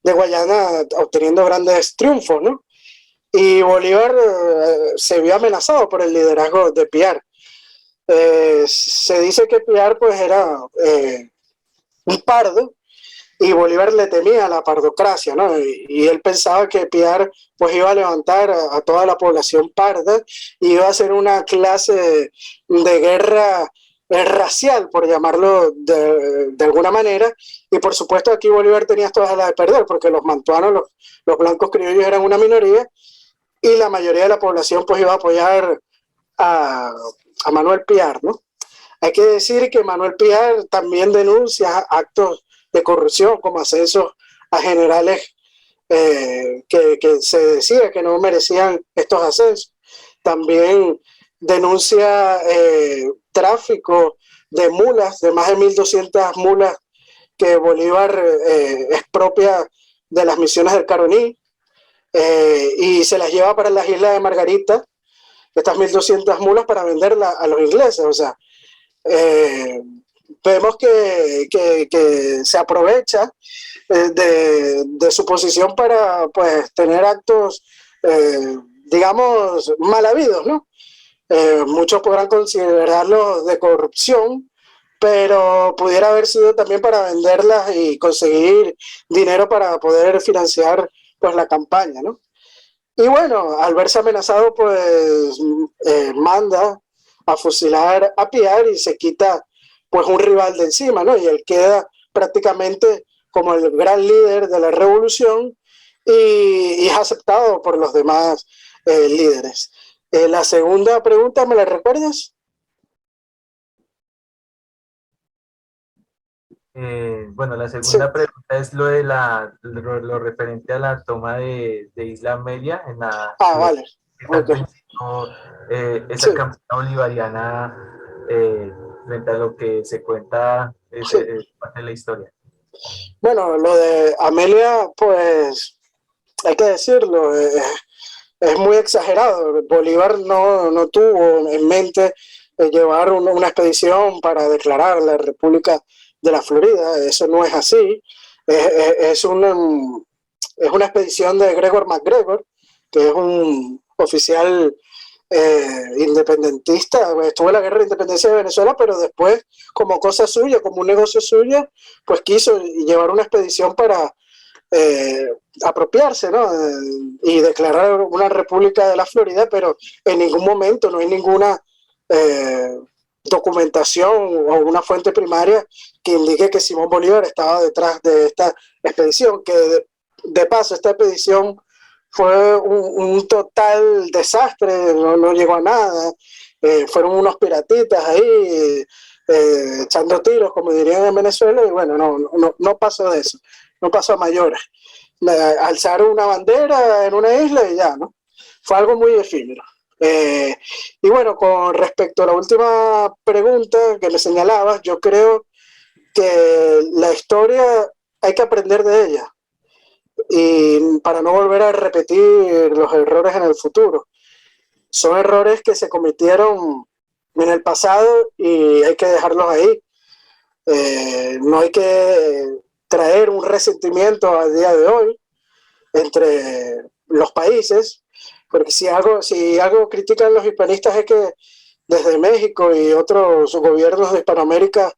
C: de Guayana, obteniendo grandes triunfos, ¿no? Y Bolívar se vio amenazado por el liderazgo de Piar. Se dice que Piar pues era un pardo, y Bolívar le temía a la pardocracia, ¿no? Y él pensaba que Piar pues iba a levantar a toda la población parda y iba a hacer una clase de guerra racial, por llamarlo de alguna manera, y por supuesto aquí Bolívar tenía todas las de perder, porque los mantuanos, los blancos criollos eran una minoría, y la mayoría de la población pues iba a apoyar a Manuel Piar, ¿no? Hay que decir que Manuel Piar también denuncia actos de corrupción, como ascensos a generales que se decía que no merecían estos ascensos. También denuncia tráfico de mulas, de más de 1.200 mulas que Bolívar expropia de las misiones del Caroní, y se las lleva para las islas de Margarita, estas 1.200 mulas, para venderlas a los ingleses. O sea, vemos que se aprovecha de su posición para pues tener actos, digamos, mal habidos, ¿no? Muchos podrán considerarlos de corrupción, pero pudiera haber sido también para venderlas y conseguir dinero para poder financiar pues la campaña, ¿no? Y bueno, al verse amenazado, pues manda a fusilar a Piar y se quita pues un rival de encima, ¿no? Y él queda prácticamente como el gran líder de la revolución y es aceptado por los demás líderes. La segunda pregunta, ¿me la recuerdas?
E: Bueno, la segunda pregunta es lo de lo referente a la toma de Isla Amelia en la
C: Vale.
E: ¿qué tanto incidió, esa campaña bolivariana frente a lo que se cuenta parte de la historia?
C: Bueno, lo de Amelia, pues hay que decirlo, es muy exagerado. Bolívar no tuvo en mente llevar una expedición para declarar la República de la Florida. Eso no es así. Es una expedición de Gregor MacGregor, que es un oficial independentista. Estuvo en la guerra de independencia de Venezuela, pero después, como cosa suya, como un negocio suyo, pues quiso llevar una expedición para apropiarse, ¿no? Y declarar una república de la Florida, pero en ningún momento no hay ninguna documentación o una fuente primaria que indique que Simón Bolívar estaba detrás de esta expedición, que de paso esta expedición fue un total desastre, no llegó a nada, fueron unos piratitas ahí echando tiros, como dirían en Venezuela, y bueno, no pasó de eso, no pasó a mayores. Alzaron una bandera en una isla y ya, ¿no? Fue algo muy efímero. Y bueno, con respecto a la última pregunta que me señalabas, yo creo que la historia hay que aprender de ella y para no volver a repetir los errores en el futuro. Son errores que se cometieron en el pasado y hay que dejarlos ahí. No hay que traer un resentimiento al día de hoy entre los países, porque si algo critican los hispanistas es que desde México y otros gobiernos de Hispanoamérica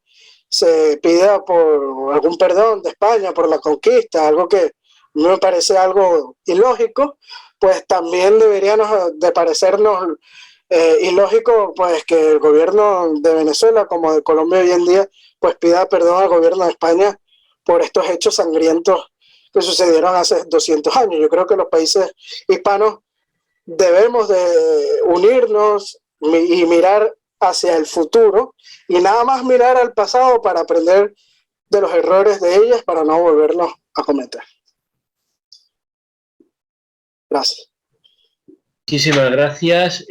C: se pida por algún perdón de España por la conquista, algo que me parece algo ilógico, pues también deberíamos de parecernos ilógico pues que el gobierno de Venezuela como de Colombia hoy en día pues pida perdón al gobierno de España por estos hechos sangrientos que sucedieron hace 200 años. Yo creo que los países hispanos debemos de unirnos y mirar hacia el futuro y nada más mirar al pasado para aprender de los errores de ellas para no volverlos a cometer. Gracias.
A: Muchísimas gracias,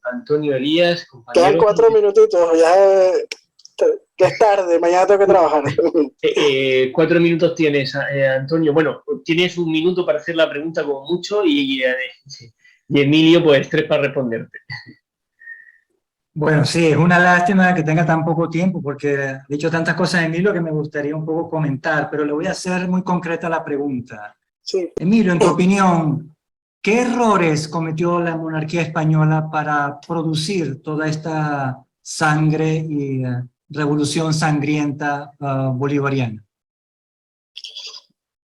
A: Antonio Elías.
C: Quedan 4 minutitos, ya es tarde, mañana tengo que trabajar.
A: 4 minutos tienes, Antonio. Bueno, tienes 1 minuto para hacer la pregunta como mucho y Emilio, pues 3 para responderte.
F: Bueno, sí, es una lástima que tenga tan poco tiempo porque ha dicho tantas cosas Emilio que me gustaría un poco comentar, pero le voy a hacer muy concreta la pregunta.
C: Sí.
F: Emilio, en tu opinión, ¿qué errores cometió la monarquía española para producir toda esta sangre y revolución sangrienta bolivariana?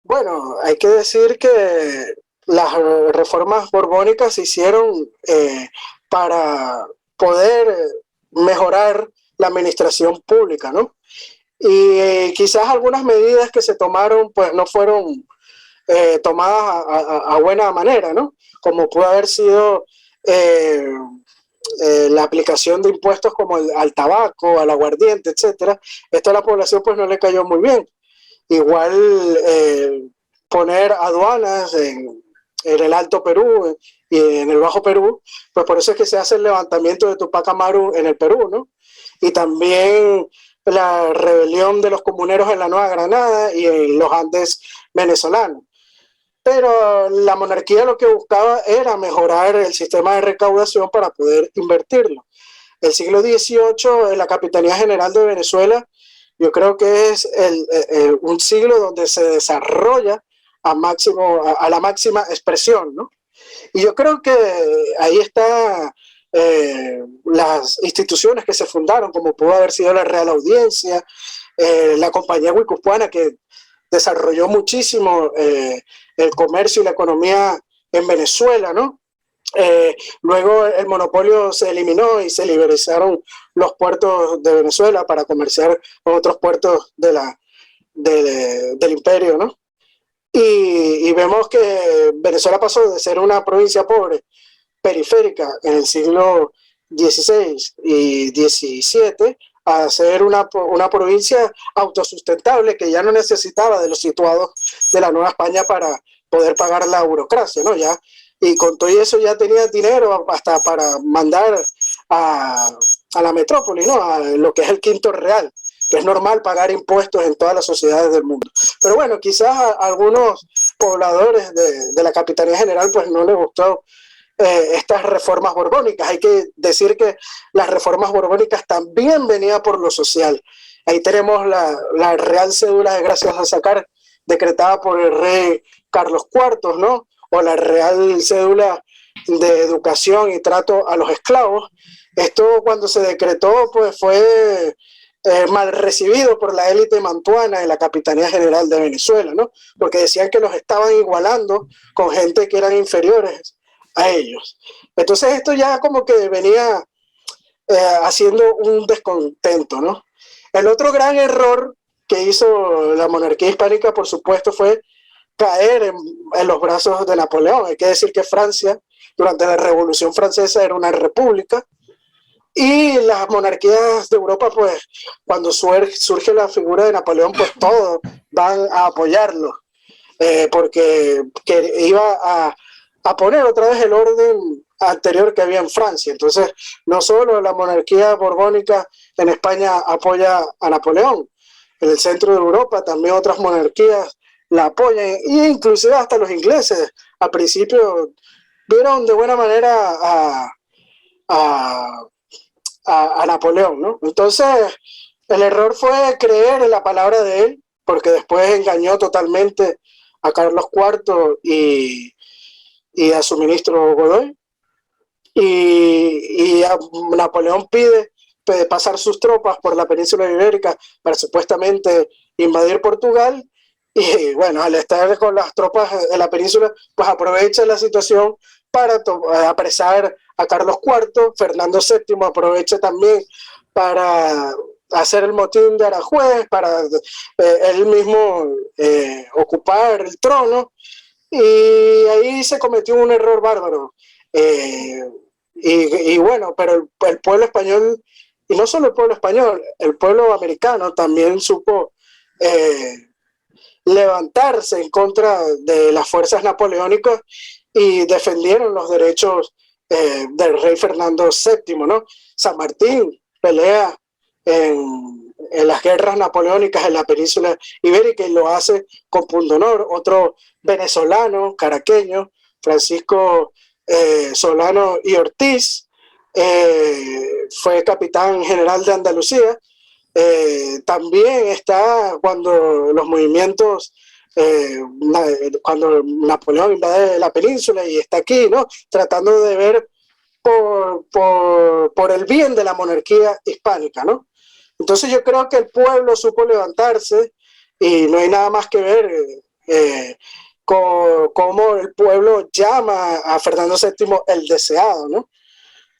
C: Bueno, hay que decir que las reformas borbónicas se hicieron para poder mejorar la administración pública, ¿no? Y quizás algunas medidas que se tomaron pues no fueron tomadas a buena manera, ¿no? Como pudo haber sido la aplicación de impuestos como al tabaco, al aguardiente, etcétera. Esto a la población pues no le cayó muy bien. Igual poner aduanas en el Alto Perú y en el Bajo Perú, pues por eso es que se hace el levantamiento de Tupac Amaru en el Perú, ¿no? Y también la rebelión de los comuneros en la Nueva Granada y en los Andes venezolanos. Pero la monarquía lo que buscaba era mejorar el sistema de recaudación para poder invertirlo. El siglo XVIII, la Capitanía General de Venezuela Yo creo que es un siglo donde se desarrolla a la máxima expresión, ¿no? Y yo creo que ahí está las instituciones que se fundaron, como pudo haber sido la Real Audiencia, la Compañía Guipuzcoana, que desarrolló muchísimo el comercio y la economía en Venezuela, ¿no? Luego el monopolio se eliminó y se liberalizaron los puertos de Venezuela para comerciar con otros puertos del imperio, ¿no? Y vemos que Venezuela pasó de ser una provincia pobre, periférica en el siglo XVI y XVII, a ser una provincia autosustentable que ya no necesitaba de los situados de la Nueva España para poder pagar la burocracia, ¿no? Ya, y con todo eso ya tenía dinero hasta para mandar a la metrópoli, ¿no? A lo que es el Quinto Real, que es normal pagar impuestos en todas las sociedades del mundo. Pero bueno, quizás a algunos pobladores de la Capitanía General pues no les gustó estas reformas borbónicas. Hay que decir que las reformas borbónicas también venían por lo social. Ahí tenemos la Real Cédula de Gracias a Sacar, decretada por el rey Carlos IV, ¿no? O la Real Cédula de Educación y Trato a los Esclavos. Esto, cuando se decretó, pues fue mal recibido por la élite mantuana de la Capitanía General de Venezuela, ¿no? Porque decían que los estaban igualando con gente que eran inferiores a ellos. Entonces esto ya como que venía haciendo un descontento, ¿no? El otro gran error que hizo la monarquía hispánica, por supuesto, fue caer en los brazos de Napoleón. Hay que decir que Francia, durante la Revolución Francesa, era una república, y las monarquías de Europa, pues, cuando surge la figura de Napoleón, pues todos van a apoyarlo, porque iba a poner otra vez el orden anterior que había en Francia. Entonces, no solo la monarquía borbónica en España apoya a Napoleón, en el centro de Europa también otras monarquías la apoyan, e inclusive hasta los ingleses al principio vieron de buena manera a Napoleón, ¿no? Entonces, el error fue creer en la palabra de él, porque después engañó totalmente a Carlos IV y a su ministro Godoy, y Napoleón pide pasar sus tropas por la península ibérica para supuestamente invadir Portugal, y bueno, al estar con las tropas en la península, pues aprovecha la situación para apresar a Carlos IV. Fernando VII aprovecha también para hacer el motín de Aranjuez, para él mismo ocupar el trono, y ahí se cometió un error bárbaro. Y bueno, pero el pueblo español, y no solo el pueblo español, el pueblo americano también supo levantarse en contra de las fuerzas napoleónicas y defendieron los derechos del rey Fernando VII, ¿no? San Martín pelea en las guerras napoleónicas en la península ibérica y lo hace con pundonor. Otro venezolano, caraqueño, Francisco Solano y Ortiz, fue capitán general de Andalucía. También está cuando los movimientos, cuando Napoleón invade la península y está aquí, ¿no? Tratando de ver por el bien de la monarquía hispánica, ¿no? Entonces yo creo que el pueblo supo levantarse, y no hay nada más que ver cómo el pueblo llama a Fernando VII el deseado, ¿no?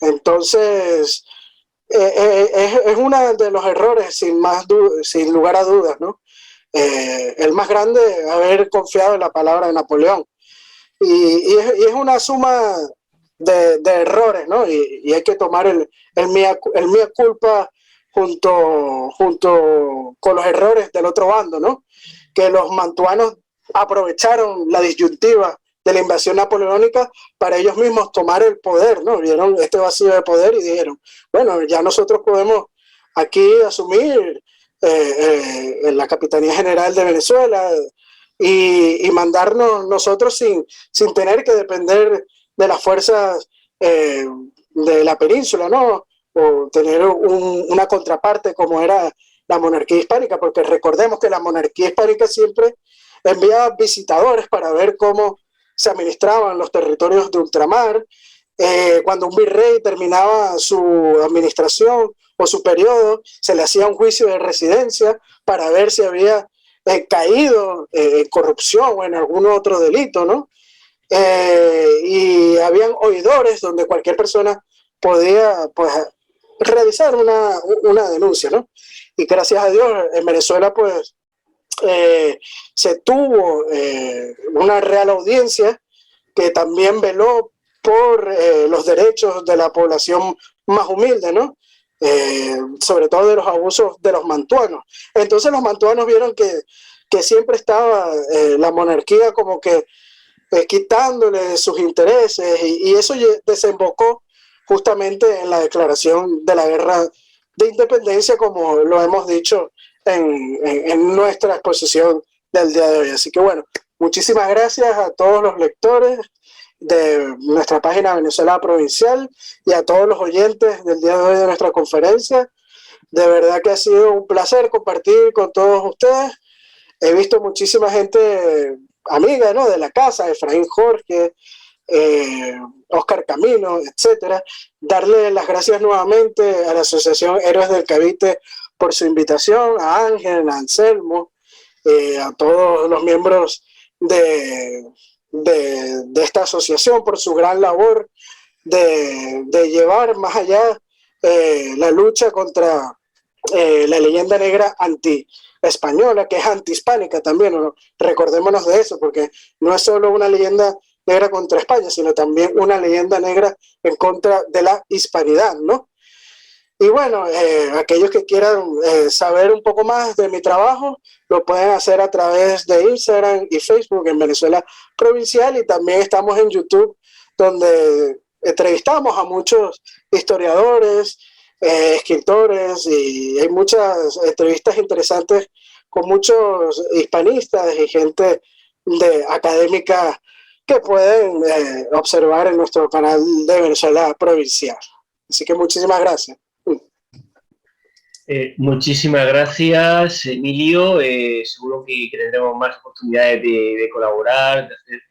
C: Entonces es uno de los errores sin lugar a dudas, ¿no? El más grande, haber confiado en la palabra de Napoleón, y es una suma de errores, ¿no? Y hay que tomar el mea culpa junto con los errores del otro bando, ¿no? Que los mantuanos aprovecharon la disyuntiva de la invasión napoleónica para ellos mismos tomar el poder, ¿no? Vieron este vacío de poder y dijeron, bueno, ya nosotros podemos aquí asumir en la Capitanía General de Venezuela y mandarnos nosotros sin tener que depender de las fuerzas de la península, ¿no? O tener una contraparte como era la monarquía hispánica, porque recordemos que la monarquía hispánica siempre enviaba visitadores para ver cómo se administraban los territorios de ultramar. Cuando un virrey terminaba su administración o su periodo, se le hacía un juicio de residencia para ver si había caído en corrupción o en algún otro delito, ¿no? Y habían oidores donde cualquier persona podía, pues, realizar una denuncia, ¿no? Y gracias a Dios en Venezuela, pues, se tuvo una real audiencia que también veló por los derechos de la población más humilde, ¿no? Sobre todo de los abusos de los mantuanos. Entonces los mantuanos vieron que siempre estaba la monarquía como que quitándole sus intereses, y eso desembocó justamente en la declaración de la guerra de independencia, como lo hemos dicho en nuestra exposición del día de hoy. Así que bueno, muchísimas gracias a todos los lectores de nuestra página Venezuela Provincial y a todos los oyentes del día de hoy de nuestra conferencia. De verdad que ha sido un placer compartir con todos ustedes. He visto muchísima gente amiga, ¿no?, de la casa, Efraín Jorge, Oscar Camino, etcétera. Darle las gracias nuevamente a la Asociación Héroes del Cavite por su invitación, a Ángel, a Anselmo, a todos los miembros de esta asociación por su gran labor de llevar más allá la lucha contra la leyenda negra anti-española, que es anti-hispánica también, ¿no? Recordémonos de eso, porque no es solo una leyenda negra contra España, sino también una leyenda negra en contra de la hispanidad, ¿no? Y bueno, aquellos que quieran saber un poco más de mi trabajo, lo pueden hacer a través de Instagram y Facebook en Venezuela Provincial, y también estamos en YouTube, donde entrevistamos a muchos historiadores, escritores, y hay muchas entrevistas interesantes con muchos hispanistas y gente académica que pueden observar en nuestro canal de Venezuela Provincial. Así que muchísimas gracias.
A: Muchísimas gracias, Emilio. Seguro que tendremos más oportunidades de colaborar, de hacer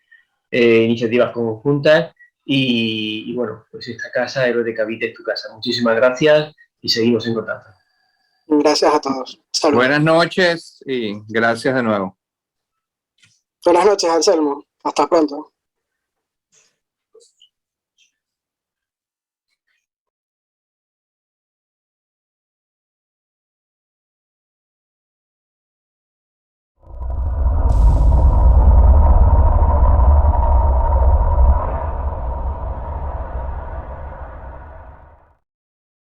A: iniciativas conjuntas. Y bueno, pues esta casa, Héroes de Cavite, es tu casa. Muchísimas gracias y seguimos en contacto.
C: Gracias a todos. Salud.
B: Buenas noches y gracias de nuevo.
C: Buenas noches, Anselmo. Hasta pronto.